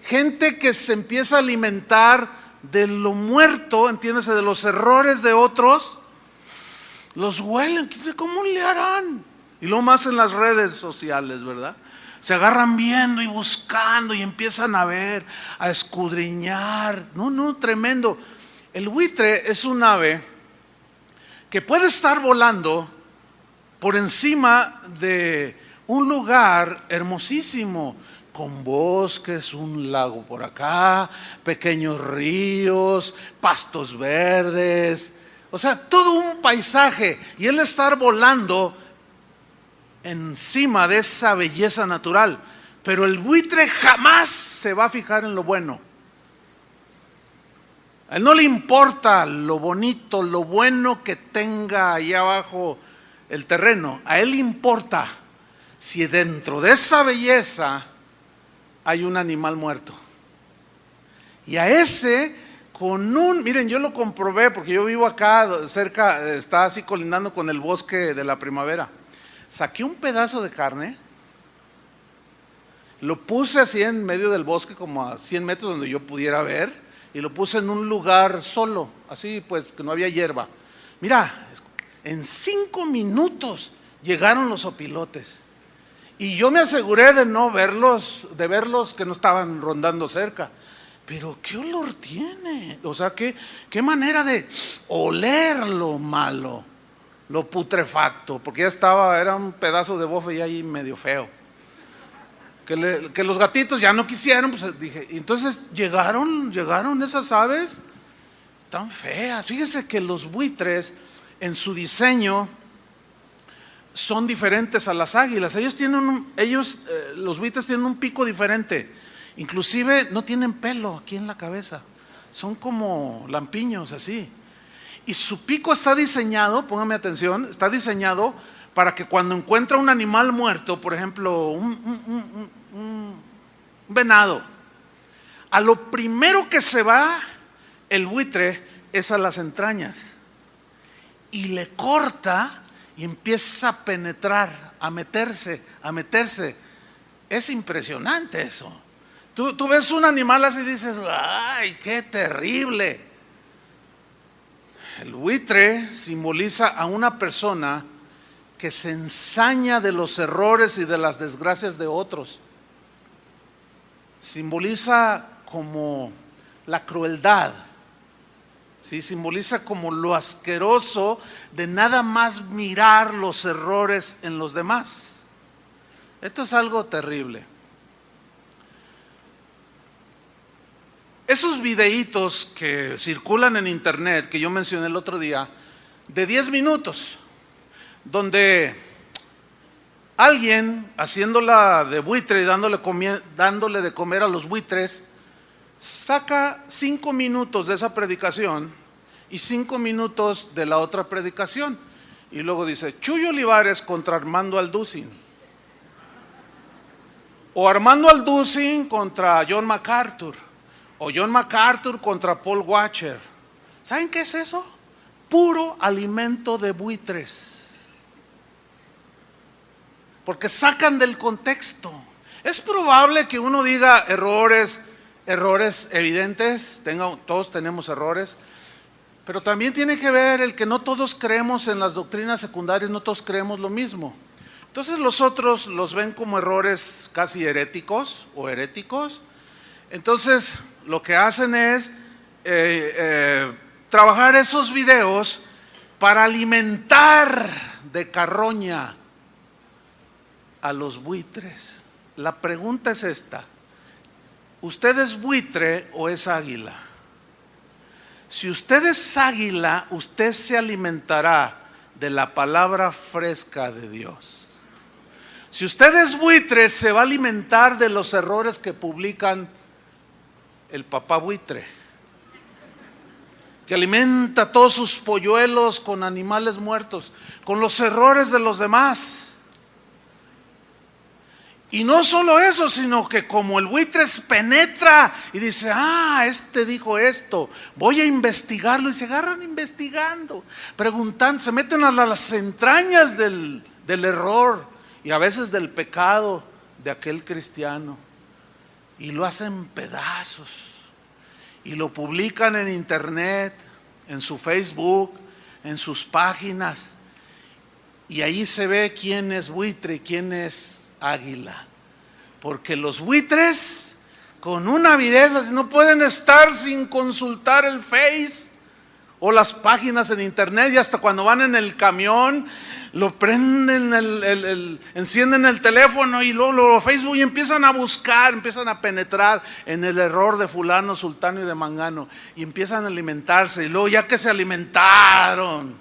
gente que se empieza a alimentar de lo muerto, entiéndase, de los errores de otros, los huelen. ¿Cómo le harán? Y lo más en las redes sociales, ¿verdad? Se agarran viendo y buscando y empiezan a ver, a escudriñar. No, tremendo. El buitre es un ave que puede estar volando por encima de un lugar hermosísimo, con bosques, un lago por acá, pequeños ríos, pastos verdes, o sea, todo un paisaje, y él estar volando encima de esa belleza natural. Pero el buitre jamás se va a fijar en lo bueno. A él no le importa lo bonito, lo bueno que tenga ahí abajo el terreno. A él le importa si dentro de esa belleza hay un animal muerto. Y a ese, miren, yo lo comprobé porque yo vivo acá cerca, está así colindando con el bosque de la primavera. Saqué un pedazo de carne, lo puse así en medio del bosque, como a 100 metros donde yo pudiera ver, y lo puse en un lugar solo, así pues que no había hierba. Mira, en 5 minutos llegaron los opilotes. Y yo me aseguré de no verlos, de verlos que no estaban rondando cerca. Pero qué olor tiene, o sea, qué manera de oler lo malo, lo putrefacto, porque ya era un pedazo de bofe y ahí medio feo. Que los gatitos ya no quisieron, pues dije, entonces llegaron esas aves tan feas. Fíjese que los buitres en su diseño son diferentes a las águilas. Los buitres tienen un pico diferente. Inclusive no tienen pelo aquí en la cabeza. Son como lampiños así. Y su pico está diseñado, póngame atención, está diseñado para que cuando encuentra un animal muerto, por ejemplo, un venado, a lo primero que se va el buitre es a las entrañas. Y le corta y empieza a penetrar, a meterse. Es impresionante eso. Tú ves un animal así y dices, ¡ay, qué terrible! El buitre simboliza a una persona que se ensaña de los errores y de las desgracias de otros. Simboliza como la crueldad. ¿Sí? Simboliza como lo asqueroso de nada más mirar los errores en los demás. Esto es algo terrible. Esos videitos que circulan en internet, que yo mencioné el otro día, de 10 minutos, donde alguien haciéndola de buitre y dándole de comer a los buitres, saca 5 minutos de esa predicación y 5 minutos de la otra predicación. Y luego dice, Chuy Olivares contra Armando Alducin. O Armando Alducin contra John MacArthur. O John MacArthur contra Paul Washer. ¿Saben qué es eso? Puro alimento de buitres. porque sacan del contexto. Es probable que uno diga errores evidentes, todos tenemos errores, pero también tiene que ver el que no todos creemos en las doctrinas secundarias, no todos creemos lo mismo. Entonces los otros los ven como errores casi heréticos o heréticos. Entonces lo que hacen es trabajar esos videos para alimentar de carroña a los buitres. La pregunta es esta: ¿usted es buitre o es águila? Si usted es águila, usted se alimentará de la palabra fresca de Dios. Si usted es buitre, se va a alimentar de los errores que publican el papá buitre, que alimenta todos sus polluelos con animales muertos, con los errores de los demás. Y no solo eso, sino que como el buitre penetra y dice, este dijo esto, voy a investigarlo, y se agarran investigando, preguntando, se meten a las entrañas del error y a veces del pecado de aquel cristiano, y lo hacen pedazos y lo publican en internet, en su Facebook, en sus páginas, y ahí se ve quién es buitre y quién es águila, porque los buitres con una avidez no pueden estar sin consultar el Face o las páginas en internet, y hasta cuando van en el camión lo prenden, encienden el teléfono y luego Facebook, y empiezan a buscar, empiezan a penetrar en el error de fulano, sultano y de mangano, y empiezan a alimentarse, y luego ya que se alimentaron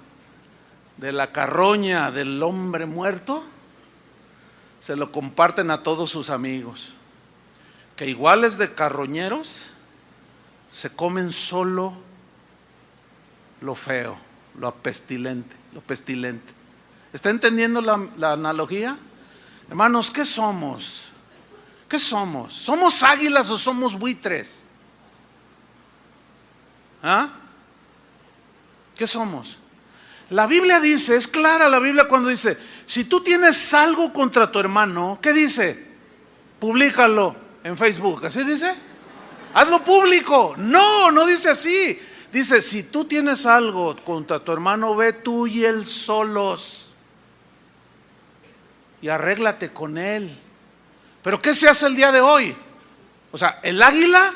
de la carroña del hombre muerto, se lo comparten a todos sus amigos, que iguales de carroñeros se comen solo lo feo, lo pestilente. ¿Está entendiendo la analogía? Hermanos, ¿qué somos? ¿Qué somos? ¿Somos águilas o somos buitres? ¿Qué somos? La Biblia dice, es clara la Biblia cuando dice, si tú tienes algo contra tu hermano, ¿qué dice? Públicalo en Facebook, ¿así dice? Hazlo público. No dice así. Dice, si tú tienes algo contra tu hermano, ve tú y él solos y arréglate con él. Pero ¿qué se hace el día de hoy? O sea, el águila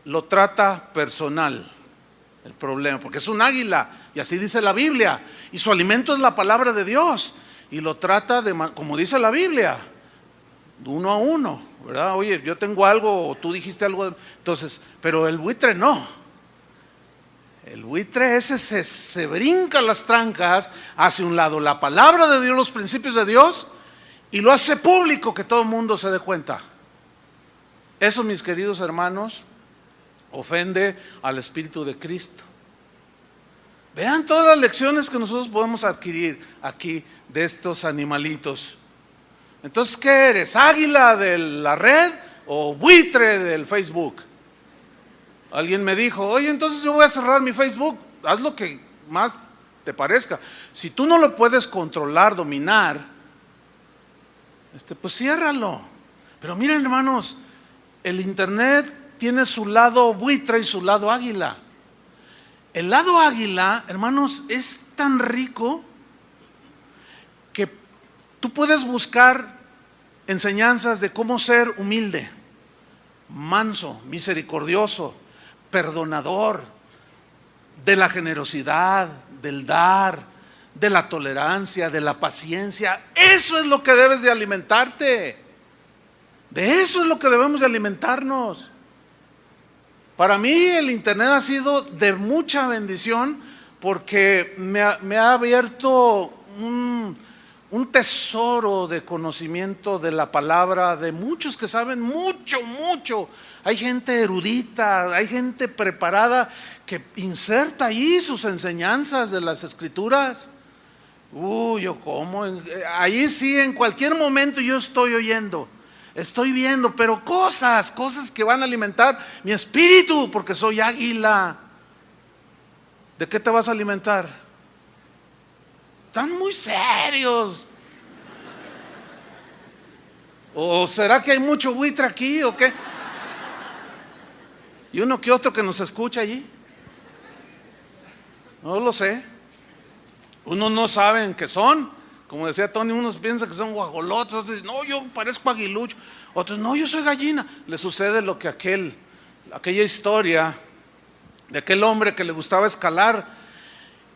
lo trata personal el problema, porque es un águila, y así dice la Biblia, y su alimento es la palabra de Dios, y lo trata como dice la Biblia, de uno a uno, ¿verdad? Oye, yo tengo algo, o tú dijiste algo, entonces, pero el buitre no. El buitre ese se brinca las trancas, hace un lado la palabra de Dios, los principios de Dios, y lo hace público, que todo el mundo se dé cuenta. Eso, mis queridos hermanos, ofende al Espíritu de Cristo. Vean todas las lecciones que nosotros podemos adquirir aquí de estos animalitos. Entonces, ¿qué eres? ¿Águila de la red o buitre del Facebook? Alguien me dijo, oye, entonces yo voy a cerrar mi Facebook. Haz lo que más te parezca. Si tú no lo puedes controlar, dominar, pues ciérralo. Pero miren, hermanos, el internet tiene su lado buitre y su lado águila. El lado águila, hermanos, es tan rico que tú puedes buscar enseñanzas de cómo ser humilde, manso, misericordioso, perdonador, de la generosidad, del dar, de la tolerancia, de la paciencia. Eso es lo que debes de alimentarte. De eso es lo que debemos de alimentarnos. Para mí el internet ha sido de mucha bendición, porque me ha abierto un tesoro de conocimiento de la palabra, de muchos que saben mucho. Hay gente erudita, hay gente preparada que inserta ahí sus enseñanzas de las escrituras. Ahí sí, en cualquier momento yo estoy oyendo, estoy viendo, pero cosas que van a alimentar mi espíritu, porque soy águila. ¿De qué te vas a alimentar? Están muy serios. ¿O será que hay mucho buitre aquí o qué? ¿Y uno que otro que nos escucha allí? No lo sé. Unos no saben qué son. Como decía Tony, unos piensan que son guajolotes, otros dicen, no, yo parezco aguilucho. Otros, no, yo soy gallina. Le sucede lo que aquella historia de aquel hombre que le gustaba escalar.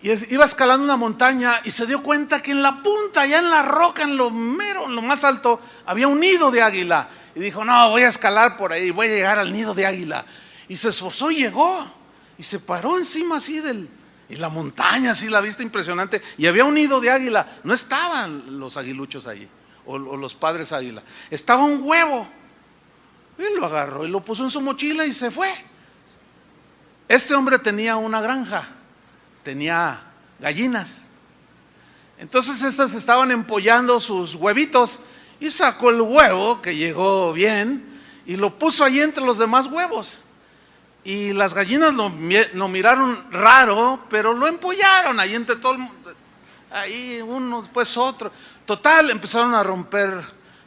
Y iba escalando una montaña y se dio cuenta que en la punta, allá en la roca, en lo más alto, había un nido de águila. Y dijo, no, voy a escalar por ahí, voy a llegar al nido de águila. Y se esforzó y llegó. Y se paró encima así y la montaña, así la vista impresionante. Y había un nido de águila. No estaban los aguiluchos allí, o los padres águila. Estaba un huevo. Y lo agarró y lo puso en su mochila y se fue. Este hombre tenía una granja, tenía gallinas. Entonces estas estaban empollando sus huevitos y sacó el huevo que llegó bien y lo puso allí entre los demás huevos. Y las gallinas lo miraron raro, pero lo empollaron ahí entre todo el mundo. Ahí uno, después otro. Total, empezaron a romper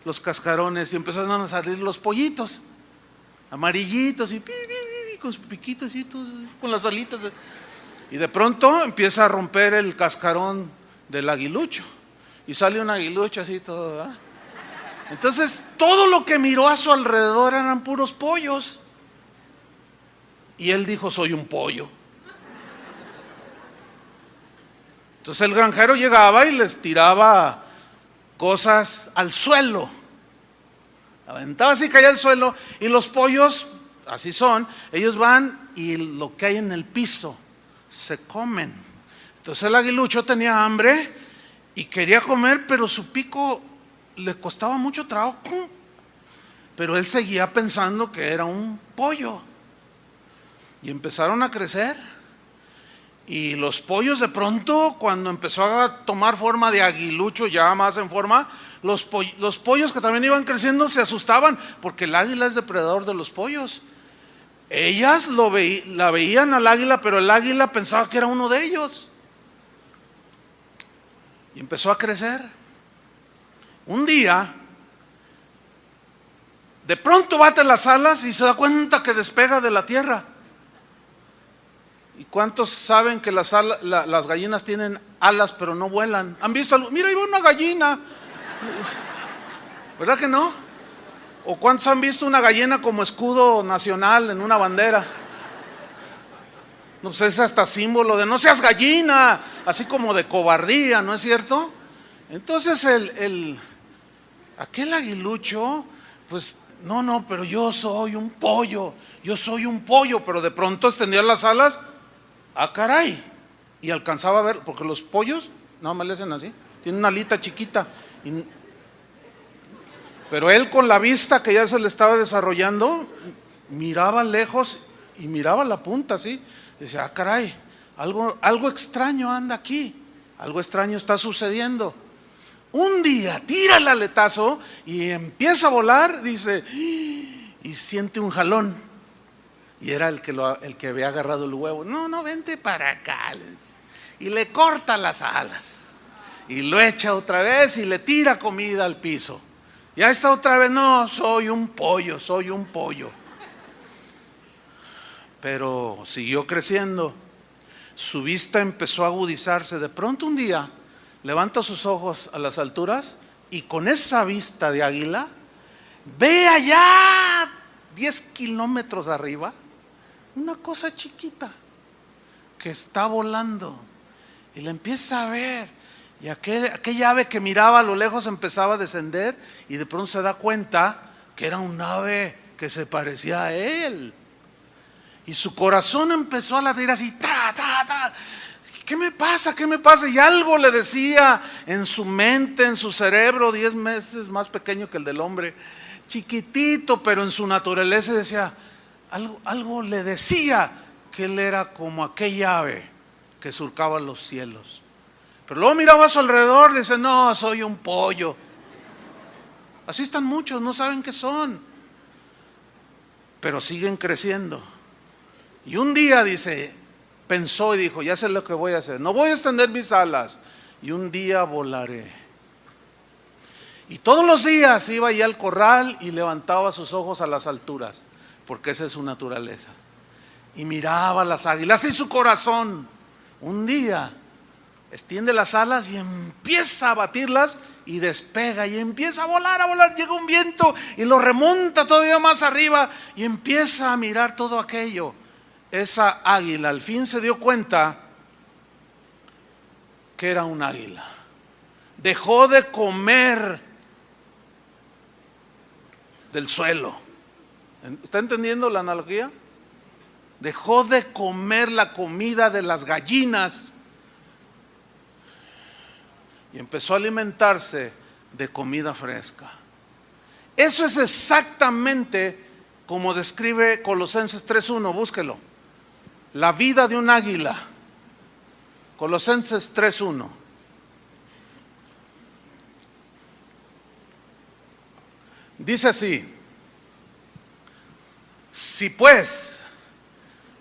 los cascarones y empezaron a salir los pollitos amarillitos y con sus piquitos y todo, con las alitas. Y de pronto empieza a romper el cascarón del aguilucho y sale un aguilucho así todo, ¿verdad? Entonces todo lo que miró a su alrededor eran puros pollos. Y él dijo, soy un pollo. Entonces el granjero llegaba y les tiraba cosas al suelo. Aventaba así, caía al suelo. Y los pollos, así son, ellos van y lo que hay en el piso se comen. Entonces el aguilucho tenía hambre y quería comer, pero su pico le costaba mucho trabajo. Pero él seguía pensando que era un pollo. Y empezaron a crecer. Y los pollos de pronto, cuando empezó a tomar forma de aguilucho, ya más en forma, los pollos que también iban creciendo se asustaban, porque el águila es depredador de los pollos. Ellas la veían al águila, pero el águila pensaba que era uno de ellos. Y empezó a crecer. Un día, de pronto bate las alas y se da cuenta que despega de la tierra. ¿Y cuántos saben que las gallinas tienen alas pero no vuelan? ¿Han visto algo? Mira, ahí va una gallina. ¿Verdad que no? ¿O cuántos han visto una gallina como escudo nacional en una bandera? No, pues es hasta símbolo de no seas gallina, así como de cobardía, ¿no es cierto? Entonces aquel aguilucho, pues no, pero yo soy un pollo, pero de pronto extendía las alas. Ah, caray, y alcanzaba a ver, porque los pollos nada más le hacen así, tienen una alita chiquita, pero él con la vista que ya se le estaba desarrollando, miraba lejos y miraba la punta así, decía, ah, caray, algo extraño anda aquí, algo extraño está sucediendo. Un día tira el aletazo y empieza a volar, dice, y siente un jalón. Y era el que había agarrado el huevo. No, vente para acá. Y le corta las alas. Y lo echa otra vez y le tira comida al piso. Ya está otra vez, no, soy un pollo. Pero siguió creciendo. Su vista empezó a agudizarse. De pronto un día levanta sus ojos a las alturas y con esa vista de águila ve allá 10 kilómetros arriba una cosa chiquita que está volando y la empieza a ver, y aquella ave que miraba a lo lejos empezaba a descender y de pronto se da cuenta que era un ave que se parecía a él y su corazón empezó a latir así, ta. ¿Qué me pasa? Y algo le decía en su mente, en su cerebro, 10 veces más pequeño que el del hombre, chiquitito, pero en su naturaleza decía, algo le decía que él era como aquella ave que surcaba los cielos. Pero luego miraba a su alrededor y dice, no, soy un pollo. Así están muchos, no saben qué son, pero siguen creciendo. Y un día pensó y dijo, ya sé lo que voy a hacer, no voy a extender mis alas y un día volaré. Y todos los días iba allá al corral y levantaba sus ojos a las alturas, porque esa es su naturaleza. Y miraba las águilas y su corazón, un día, extiende las alas y empieza a batirlas y despega y empieza a volar, llega un viento y lo remonta todavía más arriba y empieza a mirar todo aquello. Esa águila al fin se dio cuenta que era un águila. Dejó de comer del suelo. ¿Está entendiendo la analogía? Dejó de comer la comida de las gallinas y empezó a alimentarse de comida fresca. Eso es exactamente como describe Colosenses 3:1, búsquelo. La vida de un águila. Colosenses 3:1. Dice así: si pues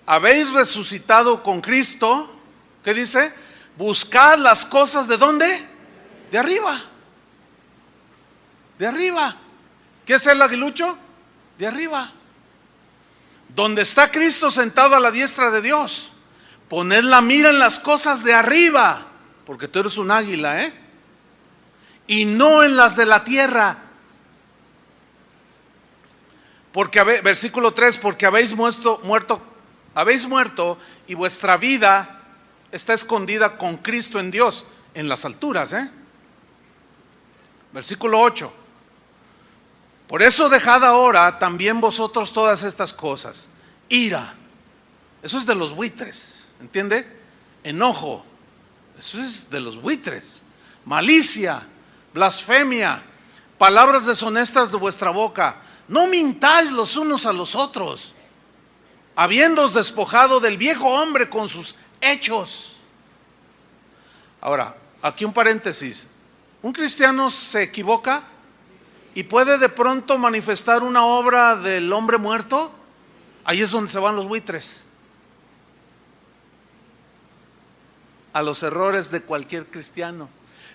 habéis resucitado con Cristo, ¿qué dice? Buscad las cosas ¿de dónde? De arriba. De arriba. ¿Qué es el aguilucho? De arriba. Donde está Cristo sentado a la diestra de Dios. Poned la mira en las cosas de arriba, porque tú eres un águila, y no en las de la tierra. Porque, versículo 3, porque habéis muerto y vuestra vida está escondida con Cristo en Dios, en las alturas. Versículo 8, por eso dejad ahora también vosotros todas estas cosas: ira, eso es de los buitres, ¿entiende? Enojo, eso es de los buitres. Malicia, blasfemia, palabras deshonestas de vuestra boca. No mintáis los unos a los otros, habiéndoos despojado del viejo hombre con sus hechos. Ahora, aquí un paréntesis. ¿Un cristiano se equivoca y puede de pronto manifestar una obra del hombre muerto? Ahí es donde se van los buitres. A los errores de cualquier cristiano.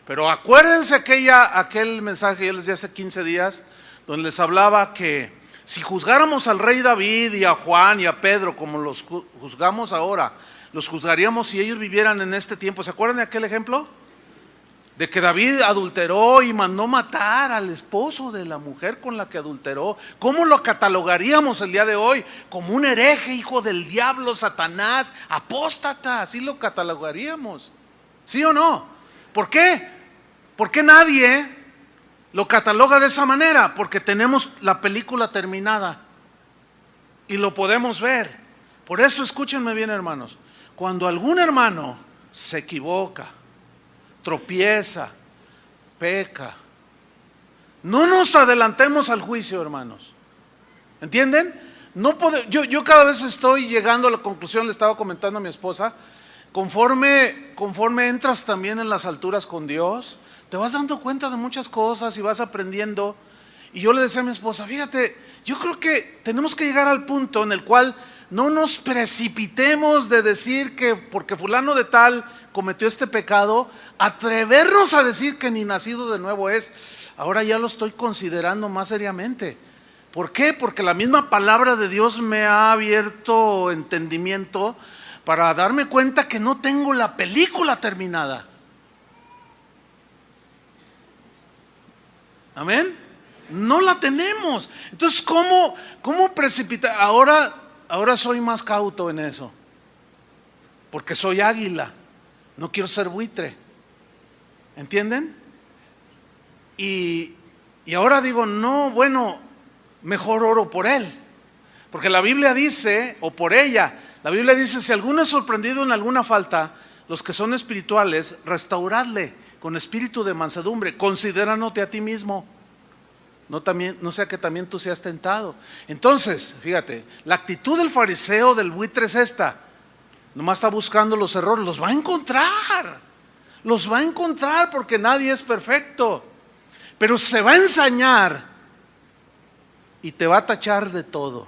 Pero acuérdense aquel mensaje que yo les di hace 15 días, donde les hablaba que si juzgáramos al rey David y a Juan y a Pedro como los juzgamos ahora, los juzgaríamos si ellos vivieran en este tiempo. ¿Se acuerdan de aquel ejemplo? De que David adulteró y mandó matar al esposo de la mujer con la que adulteró. ¿Cómo lo catalogaríamos el día de hoy? Como un hereje, hijo del diablo, Satanás, apóstata. Así lo catalogaríamos. ¿Sí o no? ¿Por qué? ¿Por qué nadie lo cataloga de esa manera? Porque tenemos la película terminada y lo podemos ver. Por eso escúchenme bien, hermanos. Cuando algún hermano se equivoca, tropieza, peca, no nos adelantemos al juicio, hermanos. ¿Entienden? Yo cada vez estoy llegando a la conclusión, le estaba comentando a mi esposa, conforme entras también en las alturas con Dios, te vas dando cuenta de muchas cosas y vas aprendiendo. Y yo le decía a mi esposa, fíjate, yo creo que tenemos que llegar al punto en el cual no nos precipitemos de decir que porque fulano de tal cometió este pecado, atrevernos a decir que ni nacido de nuevo es. Ahora ya lo estoy considerando más seriamente. ¿Por qué? Porque la misma palabra de Dios me ha abierto entendimiento para darme cuenta que no tengo la película terminada. Amén. No la tenemos. Entonces, ¿cómo precipitar? Ahora soy más cauto en eso, porque soy águila. No quiero ser buitre. ¿Entienden? Y ahora digo, no, bueno, mejor oro por él. Porque la Biblia dice, o por ella, la Biblia dice, si alguno es sorprendido en alguna falta, los que son espirituales, restauradle con espíritu de mansedumbre, considéranote a ti mismo. No sea que también tú seas tentado. Entonces, fíjate, la actitud del fariseo, del buitre es esta. Nomás está buscando los errores, los va a encontrar porque nadie es perfecto, pero se va a ensañar y te va a tachar de todo.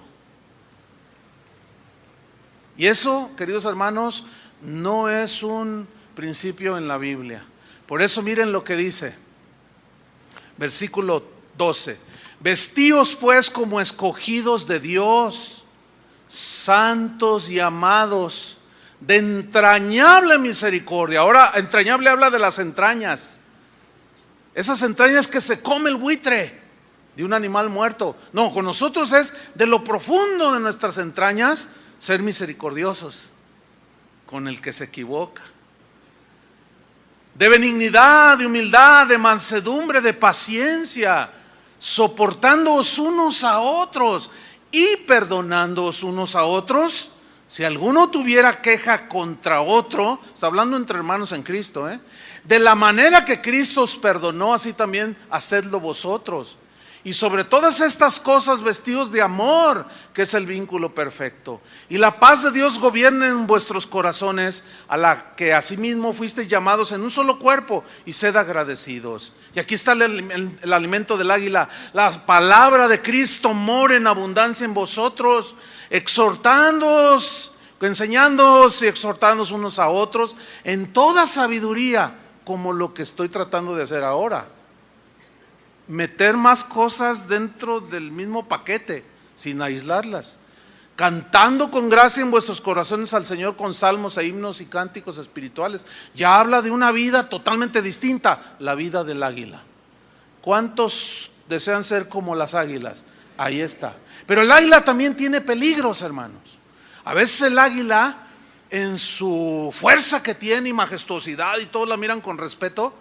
Y eso, queridos hermanos, no es un principio en la Biblia. Por eso miren lo que dice, Versículo 12. Vestíos pues como escogidos de Dios, santos y amados, de entrañable misericordia. Ahora, entrañable habla de las entrañas. Esas entrañas que se come el buitre de un animal muerto. No, con nosotros es de lo profundo de nuestras entrañas ser misericordiosos con el que se equivoca. De benignidad, de humildad, de mansedumbre, de paciencia, soportándoos unos a otros y perdonándoos unos a otros. Si alguno tuviera queja contra otro, está hablando entre hermanos en Cristo, de la manera que Cristo os perdonó, así también hacedlo vosotros. Y sobre todas estas cosas vestidos de amor, que es el vínculo perfecto. Y la paz de Dios gobierne en vuestros corazones, a la que asimismo fuisteis llamados en un solo cuerpo, y sed agradecidos. Y aquí está el alimento del águila. La palabra de Cristo mora en abundancia en vosotros, exhortándoos, enseñándoos y exhortándoos unos a otros en toda sabiduría, como lo que estoy tratando de hacer ahora. Meter más cosas dentro del mismo paquete, sin aislarlas, cantando con gracia en vuestros corazones al Señor con salmos e himnos y cánticos espirituales. Ya habla de una vida totalmente distinta, la vida del águila. ¿Cuántos desean ser como las águilas? Ahí está. Pero el águila también tiene peligros, hermanos. A veces el águila, en su fuerza que tiene y majestuosidad, y todos la miran con respeto,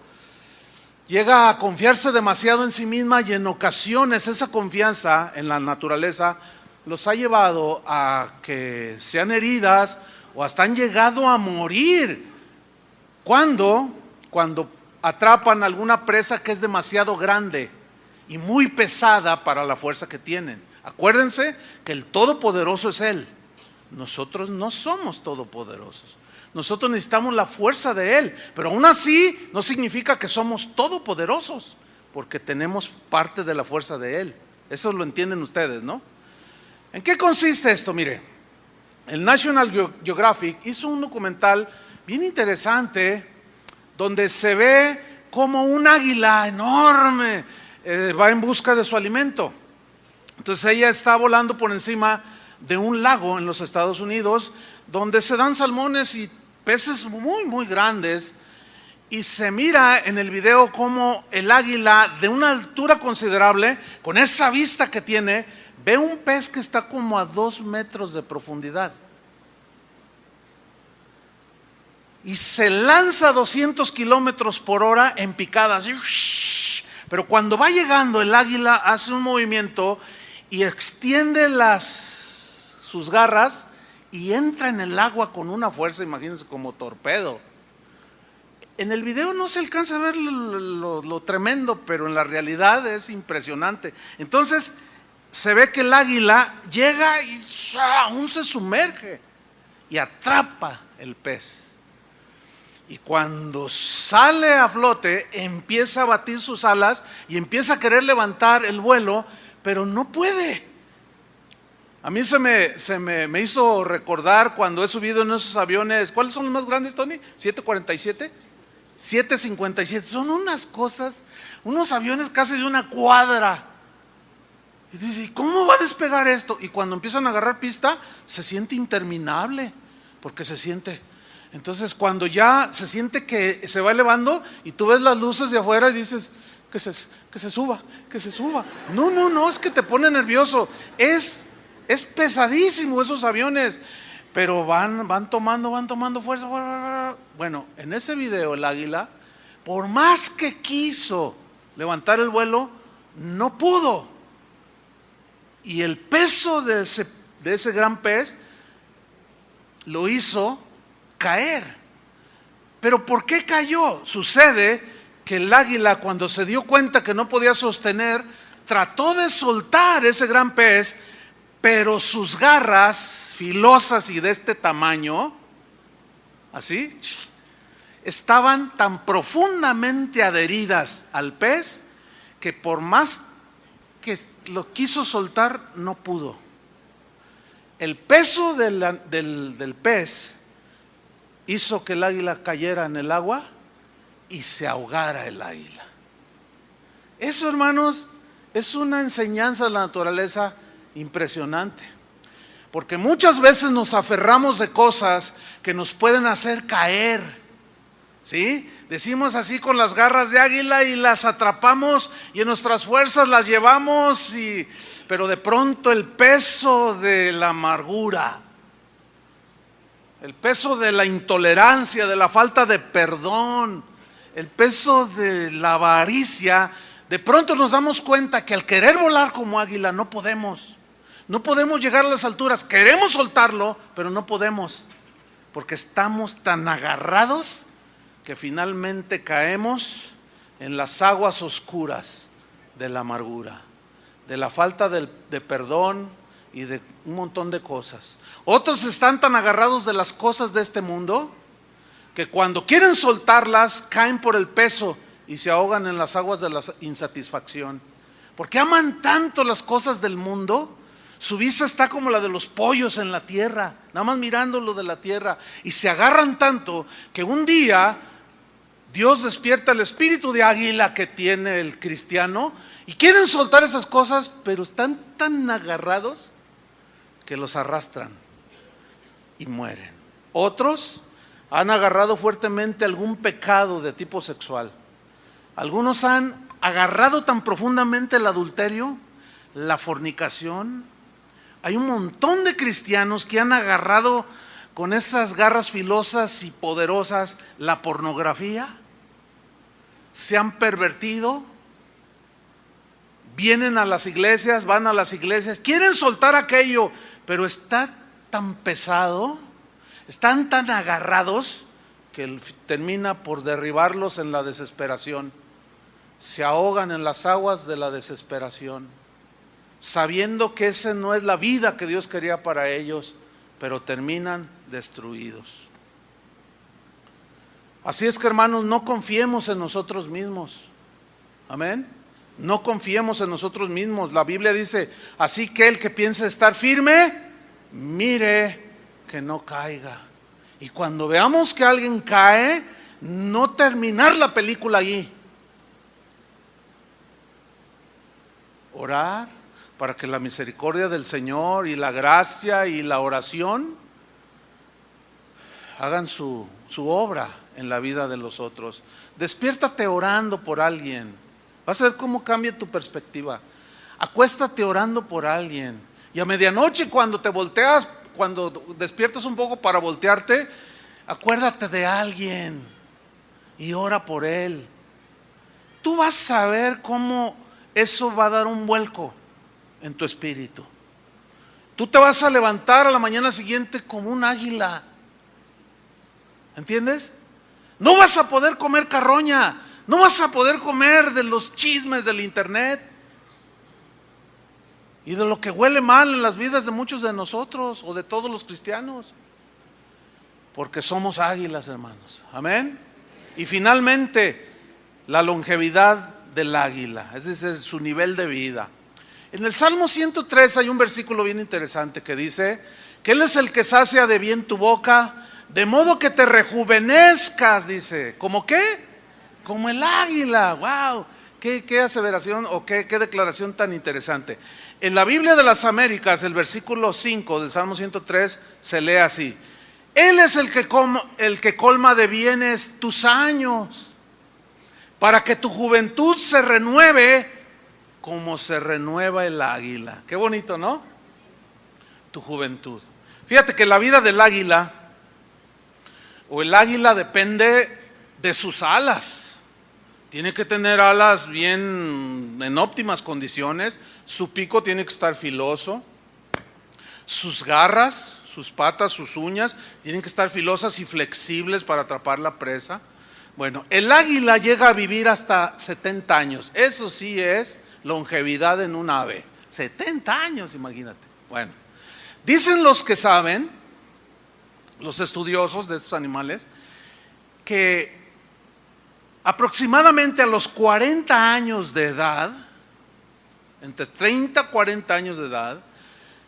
llega a confiarse demasiado en sí misma, y en ocasiones esa confianza en la naturaleza los ha llevado a que sean heridas o hasta han llegado a morir cuando atrapan alguna presa que es demasiado grande y muy pesada para la fuerza que tienen. Acuérdense que el Todopoderoso es Él. Nosotros no somos todopoderosos. Nosotros necesitamos la fuerza de Él, pero aún así no significa que somos todopoderosos, porque tenemos parte de la fuerza de Él. Eso lo entienden ustedes, ¿no? ¿En qué consiste esto? Mire, el National Geographic hizo un documental bien interesante donde se ve como un águila enorme va en busca de su alimento. Entonces ella está volando por encima de un lago en los Estados Unidos donde se dan salmones y peces muy muy grandes, y se mira en el video como el águila de una altura considerable, con esa vista que tiene, ve un pez que está como a 2 metros de profundidad y se lanza a 200 kilómetros por hora en picadas. Pero cuando va llegando, el águila hace un movimiento y extiende sus garras y entra en el agua con una fuerza, imagínense, como torpedo. En el video no se alcanza a ver lo tremendo, pero en la realidad es impresionante. Entonces se ve que el águila llega y aún se sumerge y atrapa el pez. Y cuando sale a flote, empieza a batir sus alas y empieza a querer levantar el vuelo, pero no puede. A mí se me hizo recordar cuando he subido en esos aviones. ¿Cuáles son los más grandes, Tony? ¿747? 757. Son unas cosas, unos aviones casi de una cuadra. Y tú dices, ¿cómo va a despegar esto? Y cuando empiezan a agarrar pista, se siente interminable, porque se siente. Entonces cuando ya se siente que se va elevando y tú ves las luces de afuera y dices, que se suba, que se suba. No, es que te pone nervioso. Es pesadísimo esos aviones, pero van tomando fuerza. Bueno, en ese video el águila, por más que quiso levantar el vuelo, no pudo. Y el peso de ese gran pez lo hizo caer. ¿Pero por qué cayó? Sucede que el águila, cuando se dio cuenta que no podía sostener, trató de soltar ese gran pez, pero sus garras filosas y de este tamaño, así, estaban tan profundamente adheridas al pez que por más que lo quiso soltar, no pudo. El peso del pez hizo que el águila cayera en el agua y se ahogara el águila. Eso, hermanos, es una enseñanza de la naturaleza impresionante. Porque muchas veces nos aferramos de cosas que nos pueden hacer caer, ¿sí? Decimos así con las garras de águila y las atrapamos y en nuestras fuerzas las llevamos, pero de pronto el peso de la amargura, el peso de la intolerancia, de la falta de perdón, el peso de la avaricia, de pronto nos damos cuenta que al querer volar como águila no podemos llegar a las alturas. Queremos soltarlo, pero no podemos, porque estamos tan agarrados que finalmente caemos en las aguas oscuras de la amargura, de la falta de perdón y de un montón de cosas. Otros están tan agarrados de las cosas de este mundo que cuando quieren soltarlas caen por el peso y se ahogan en las aguas de la insatisfacción, porque aman tanto las cosas del mundo. Su vista está como la de los pollos en la tierra, nada más mirando lo de la tierra, y se agarran tanto que un día Dios despierta el espíritu de águila que tiene el cristiano y quieren soltar esas cosas, pero están tan agarrados que los arrastran y mueren. Otros han agarrado fuertemente algún pecado de tipo sexual. Algunos han agarrado tan profundamente el adulterio, la fornicación. Hay un montón de cristianos que han agarrado con esas garras filosas y poderosas la pornografía. Se han pervertido, vienen a las iglesias, van a las iglesias, quieren soltar aquello, pero está tan pesado, están tan agarrados que termina por derribarlos en la desesperación. Se ahogan en las aguas de la desesperación, sabiendo que esa no es la vida que Dios quería para ellos, pero terminan destruidos. Así es que, hermanos, no confiemos en nosotros mismos. Amén. No confiemos en nosotros mismos. La Biblia dice, así que el que piense estar firme, mire que no caiga. Y cuando veamos que alguien cae, no terminar la película allí. Orar para que la misericordia del Señor y la gracia y la oración hagan su obra en la vida de los otros. Despiértate orando por alguien. Vas a ver cómo cambia tu perspectiva. Acuéstate orando por alguien. Y a medianoche cuando te volteas, cuando despiertas un poco para voltearte, acuérdate de alguien y ora por él. Tú vas a ver cómo eso va a dar un vuelco en tu espíritu. Tú te vas a levantar a la mañana siguiente como un águila. ¿Entiendes? No vas a poder comer carroña, no vas a poder comer de los chismes del internet y de lo que huele mal en las vidas de muchos de nosotros o de todos los cristianos, porque somos águilas, hermanos. Amén. Y finalmente, la longevidad del águila, es decir, su nivel de vida. En el Salmo 103 hay un versículo bien interesante que dice que Él es el que sacia de bien tu boca, de modo que te rejuvenezcas, dice. ¿Cómo qué? Como el águila. ¡Wow! Qué aseveración o qué declaración tan interesante. En la Biblia de las Américas, el versículo 5 del Salmo 103 se lee así: Él es el que colma de bienes tus años, para que tu juventud se renueve como se renueva el águila. Qué bonito, ¿no? Tu juventud. Fíjate que la vida del águila, o el águila, depende de sus alas. Tiene que tener alas bien en óptimas condiciones. Su pico tiene que estar filoso. Sus garras, sus patas, sus uñas tienen que estar filosas y flexibles para atrapar la presa. Bueno, el águila llega a vivir hasta 70 años. Eso sí es longevidad en un ave. 70 años, imagínate. Bueno, dicen los que saben, los estudiosos de estos animales, que aproximadamente a los 40 años de edad, entre 30 y 40 años de edad,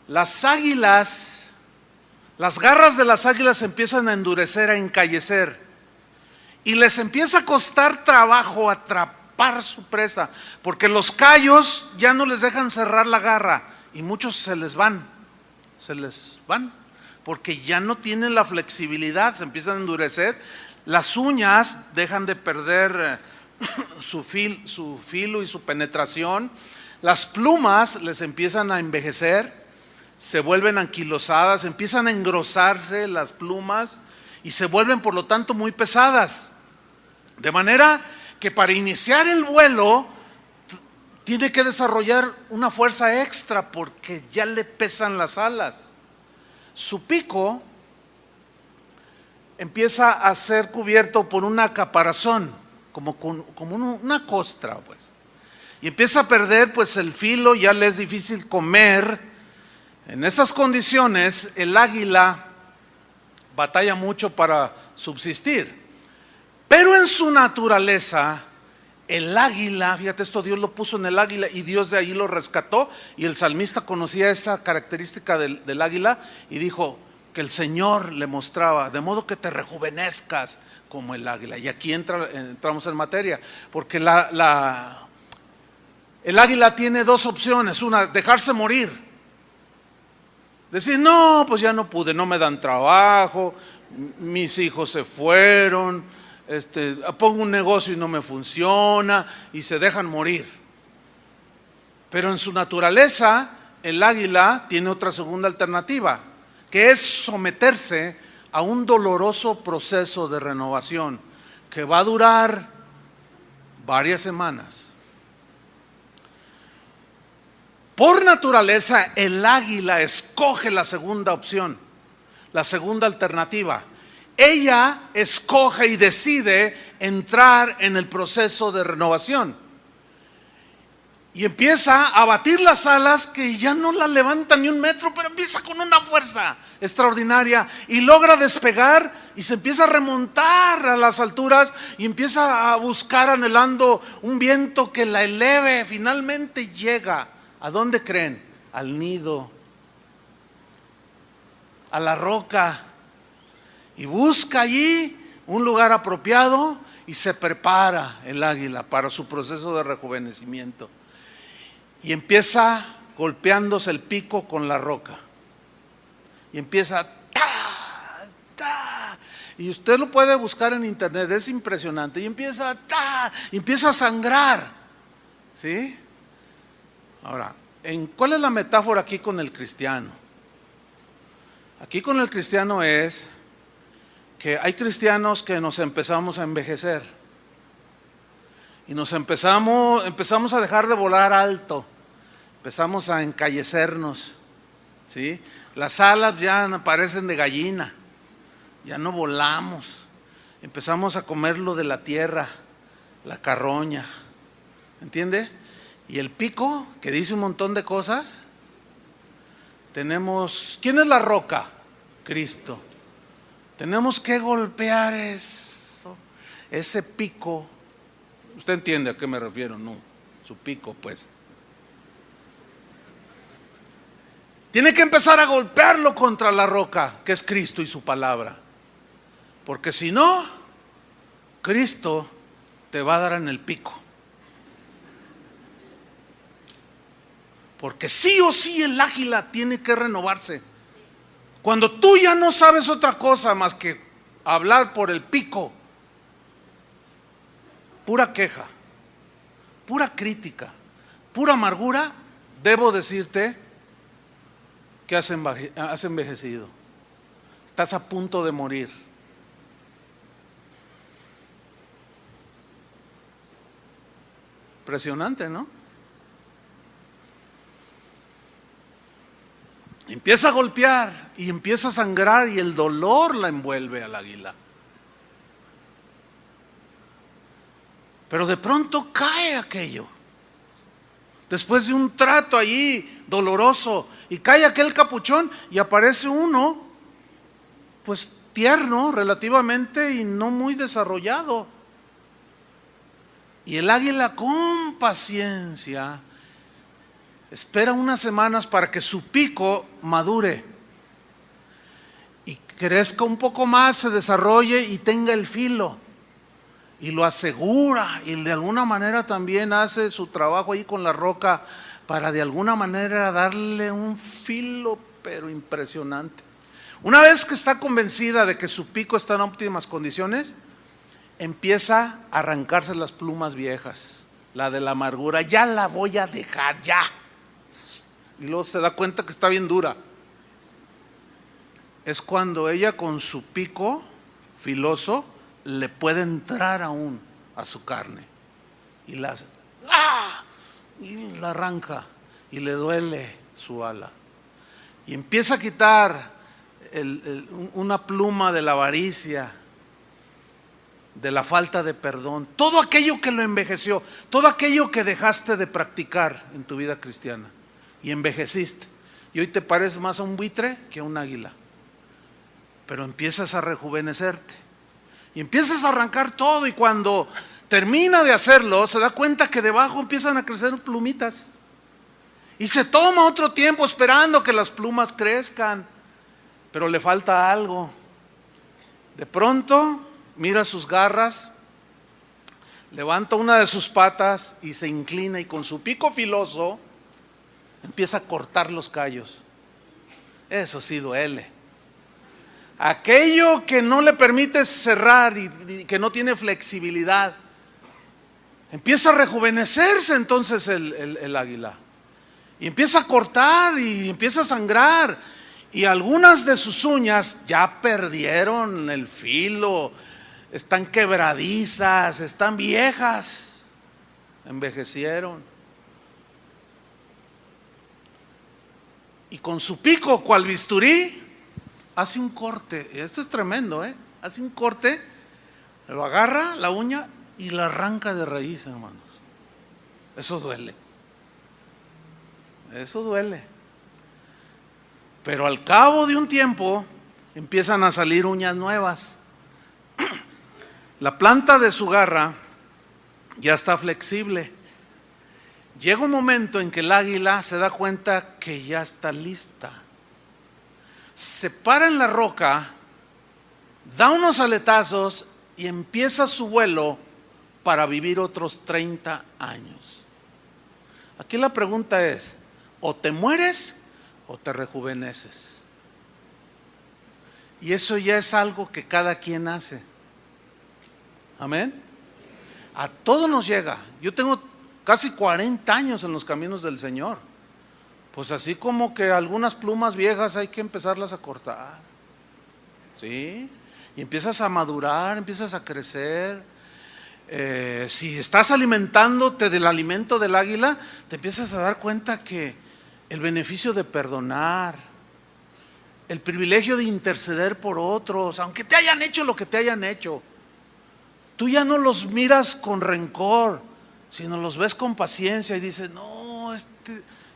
las águilas, las garras de las águilas empiezan a endurecer, a encallecer, y les empieza a costar trabajo atrapar su presa, porque los callos ya no les dejan cerrar la garra y muchos se les van, porque ya no tienen la flexibilidad, se empiezan a endurecer, las uñas dejan de perder su filo y su penetración, las plumas les empiezan a envejecer, se vuelven anquilosadas, empiezan a engrosarse las plumas y se vuelven por lo tanto muy pesadas. De manera que para iniciar el vuelo tiene que desarrollar una fuerza extra porque ya le pesan las alas. Su pico empieza a ser cubierto por una caparazón, como una costra, pues. Y empieza a perder pues el filo, ya le es difícil comer. En esas condiciones el águila batalla mucho para subsistir. Pero en su naturaleza, el águila, fíjate esto, Dios lo puso en el águila y Dios de ahí lo rescató. Y el salmista conocía esa característica del águila y dijo que el Señor le mostraba, de modo que te rejuvenezcas como el águila. Y aquí entramos en materia, porque el águila tiene dos opciones. Una, dejarse morir. Decir, no, pues ya no pude, no me dan trabajo, mis hijos se fueron, pongo un negocio y no me funciona, y se dejan morir. Pero en su naturaleza, el águila tiene otra segunda alternativa, que es someterse a un doloroso proceso de renovación, que va a durar varias semanas. Por naturaleza, el águila escoge la segunda opción, la segunda alternativa. Ella escoge y decide entrar en el proceso de renovación. Y empieza a batir las alas que ya no la levantan ni un metro, pero empieza con una fuerza extraordinaria y logra despegar y se empieza a remontar a las alturas y empieza a buscar anhelando un viento que la eleve. Finalmente llega. ¿A dónde creen? Al nido, a la roca, y busca allí un lugar apropiado y se prepara el águila para su proceso de rejuvenecimiento. Y empieza golpeándose el pico con la roca. Y empieza ta, ta. Y usted lo puede buscar en internet, es impresionante. Y empieza ta, y empieza a sangrar. ¿Sí? Ahora, ¿cuál es la metáfora aquí con el cristiano? Aquí con el cristiano es que hay cristianos que nos empezamos a envejecer y nos empezamos a dejar de volar alto, empezamos a encallecernos, ¿sí? Las alas ya parecen de gallina, ya no volamos, empezamos a comer lo de la tierra, la carroña, ¿entiende? Y el pico, que dice un montón de cosas, tenemos, ¿quién es la roca? Cristo. Tenemos que golpear eso, ese pico. Usted entiende a qué me refiero, ¿no? Su pico, pues. Tiene que empezar a golpearlo contra la roca, que es Cristo y su palabra. Porque si no, Cristo te va a dar en el pico. Porque sí o sí el águila tiene que renovarse. Cuando tú ya no sabes otra cosa más que hablar por el pico, pura queja, pura crítica, pura amargura, debo decirte que has envejecido. Estás a punto de morir. Impresionante, ¿no? Empieza a golpear y empieza a sangrar y el dolor la envuelve al águila. Pero de pronto cae aquello. Después de un trato allí doloroso, y cae aquel capuchón y aparece uno, pues tierno relativamente y no muy desarrollado. Y el águila con paciencia espera unas semanas para que su pico madure y crezca un poco más, se desarrolle y tenga el filo. y lo asegura, y de alguna manera también hace su trabajo ahí con la roca para de alguna manera darle un filo, pero impresionante. Una vez que está convencida de que su pico está en óptimas condiciones, empieza a arrancarse las plumas viejas, la de la amargura. Ya la voy a dejar, ya. Y luego se da cuenta que está bien dura. Es cuando ella con su pico filoso le puede entrar aún a su carne y la arranca y le duele su ala y empieza a quitar una pluma de la avaricia, de la falta de perdón, todo aquello que lo envejeció, todo aquello que dejaste de practicar en tu vida cristiana y envejeciste y hoy te pareces más a un buitre que a un águila, pero empiezas a rejuvenecerte y empiezas a arrancar todo, y cuando termina de hacerlo se da cuenta que debajo empiezan a crecer plumitas y se toma otro tiempo esperando que las plumas crezcan, pero le falta algo. De pronto mira sus garras, levanta una de sus patas y se inclina y con su pico filoso empieza a cortar los callos. Eso sí duele. Aquello que no le permite cerrar y que no tiene flexibilidad, empieza a rejuvenecerse entonces el águila. Y empieza a cortar y empieza a sangrar. Y algunas de sus uñas ya perdieron el filo, están quebradizas, están viejas, envejecieron. Y con su pico, cual bisturí, hace un corte. Esto es tremendo, hace un corte, lo agarra la uña y la arranca de raíz, hermanos. Eso duele. Eso duele. Pero al cabo de un tiempo empiezan a salir uñas nuevas. La planta de su garra ya está flexible. Llega un momento en que el águila se da cuenta que ya está lista. Se para en la roca, da unos aletazos y empieza su vuelo para vivir otros 30 años. Aquí la pregunta es, o te mueres o te rejuveneces. Y eso ya es algo que cada quien hace. Amén. A todos nos llega. Yo tengo casi 40 años en los caminos del Señor. Pues así como que algunas plumas viejas hay que empezarlas a cortar. ¿Sí? Y empiezas a madurar, empiezas a crecer. Si estás alimentándote del alimento del águila, te empiezas a dar cuenta que el beneficio de perdonar, el privilegio de interceder por otros, aunque te hayan hecho lo que te hayan hecho, tú ya no los miras con rencor, sino los ves con paciencia y dices, no,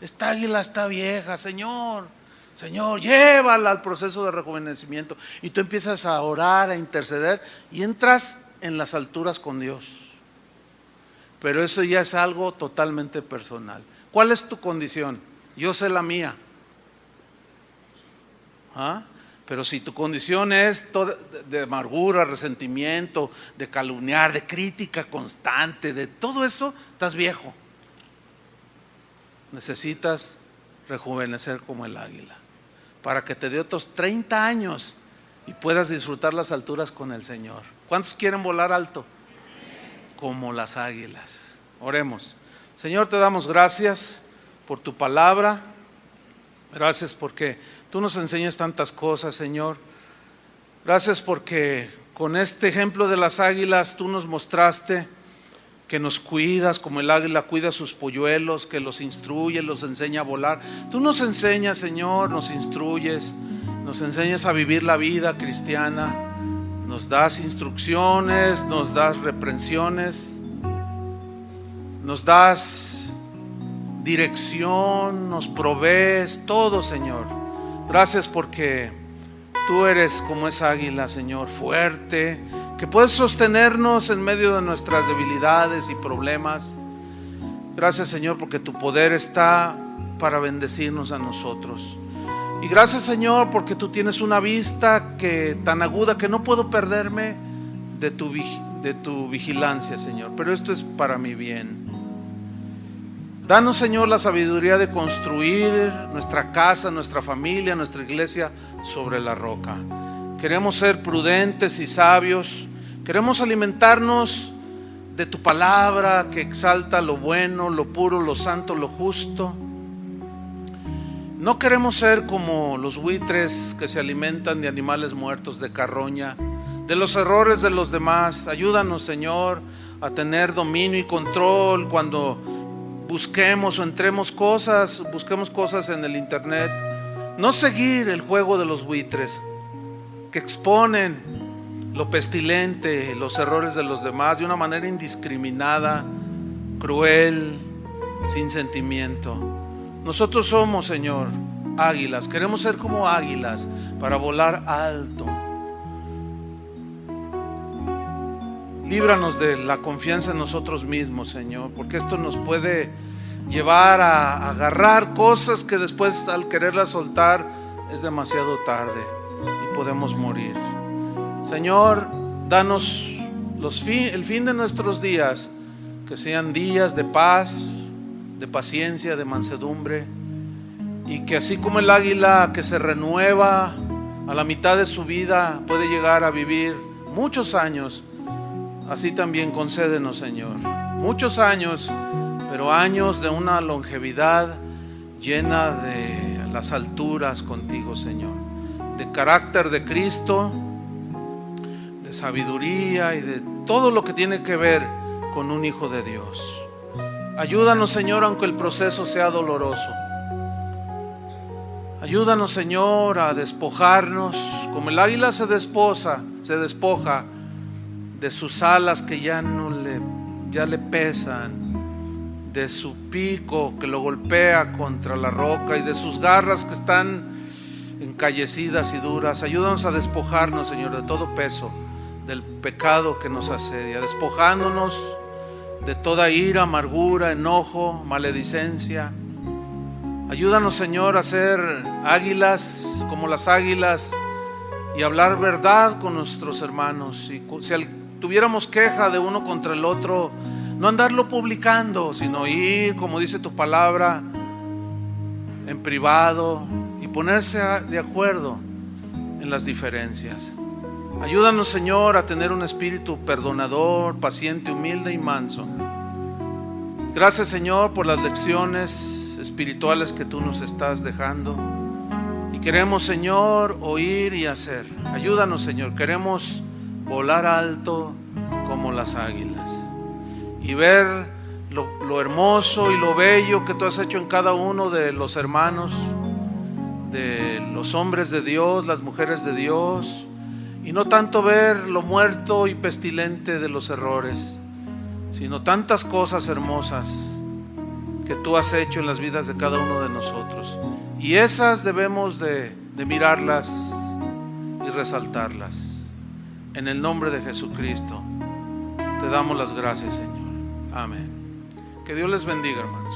esta águila está vieja, Señor, llévala al proceso de rejuvenecimiento. Y tú empiezas a orar, a interceder y entras en las alturas con Dios. Pero eso ya es algo totalmente personal. ¿Cuál es tu condición? Yo sé la mía. Pero si tu condición es de amargura, resentimiento, de calumniar, de crítica constante, de todo eso, estás viejo. Necesitas rejuvenecer como el águila para que te dé otros 30 años y puedas disfrutar las alturas con el Señor. ¿Cuántos quieren volar alto? Como las águilas. Oremos. Señor, te damos gracias por tu palabra. Gracias porque tú nos enseñas tantas cosas, Señor. Gracias porque con este ejemplo de las águilas tú nos mostraste que nos cuidas como el águila cuida a sus polluelos, que los instruye, los enseña a volar. Tú nos enseñas, Señor, nos instruyes, nos enseñas a vivir la vida cristiana, nos das instrucciones, nos das reprensiones, nos das dirección, nos provees todo, Señor. Gracias porque tú eres como esa águila, Señor, fuerte, que puedes sostenernos en medio de nuestras debilidades y problemas. Gracias, Señor, porque tu poder está para bendecirnos a nosotros. Y gracias, Señor, porque tú tienes una vista tan aguda que no puedo perderme de tu vigilancia, Señor, pero esto es para mi bien. Danos, Señor, la sabiduría de construir nuestra casa, nuestra familia, nuestra iglesia sobre la roca. Queremos ser prudentes y sabios. Queremos alimentarnos de tu palabra que exalta lo bueno, lo puro, lo santo, lo justo. No queremos ser como los buitres que se alimentan de animales muertos, de carroña, de los errores de los demás. Ayúdanos, Señor, a tener dominio y control cuando busquemos cosas en el internet. No seguir el juego de los buitres que exponen lo pestilente, los errores de los demás de una manera indiscriminada, cruel, sin sentimiento. Nosotros somos, Señor, águilas. Queremos ser como águilas para volar alto. Líbranos de la confianza en nosotros mismos, Señor, porque esto nos puede llevar a agarrar cosas que después, al quererlas soltar, es demasiado tarde y podemos morir. Señor, danos el fin de nuestros días, que sean días de paz, de paciencia, de mansedumbre, y que así como el águila que se renueva a la mitad de su vida puede llegar a vivir muchos años, así también concédenos, Señor, muchos años, pero años de una longevidad llena de las alturas contigo, Señor, de carácter de Cristo, de sabiduría y de todo lo que tiene que ver con un hijo de Dios. Ayúdanos, Señor, aunque el proceso sea doloroso. Ayúdanos, Señor, a despojarnos, como el águila se despoja de sus alas que ya le pesan, de su pico que lo golpea contra la roca y de sus garras que están encallecidas y duras. Ayúdanos a despojarnos, Señor, de todo peso, del pecado que nos asedia, despojándonos de toda ira, amargura, enojo, maledicencia. Ayúdanos, Señor, a ser águilas como las águilas y hablar verdad con nuestros hermanos. Y si tuviéramos queja de uno contra el otro, no andarlo publicando, sino ir, como dice tu palabra, en privado y ponerse de acuerdo en las diferencias. Ayúdanos, Señor, a tener un espíritu perdonador, paciente, humilde y manso. Gracias, Señor, por las lecciones espirituales que tú nos estás dejando. Y queremos, Señor, oír y hacer. Ayúdanos, Señor. Queremos volar alto como las águilas y ver lo hermoso y lo bello que tú has hecho en cada uno de los hermanos, de los hombres de Dios, las mujeres de Dios, y no tanto ver lo muerto y pestilente de los errores, sino tantas cosas hermosas que tú has hecho en las vidas de cada uno de nosotros, y esas debemos de mirarlas y resaltarlas. En el nombre de Jesucristo te damos las gracias, Señor. Amén. Que Dios les bendiga, hermanos.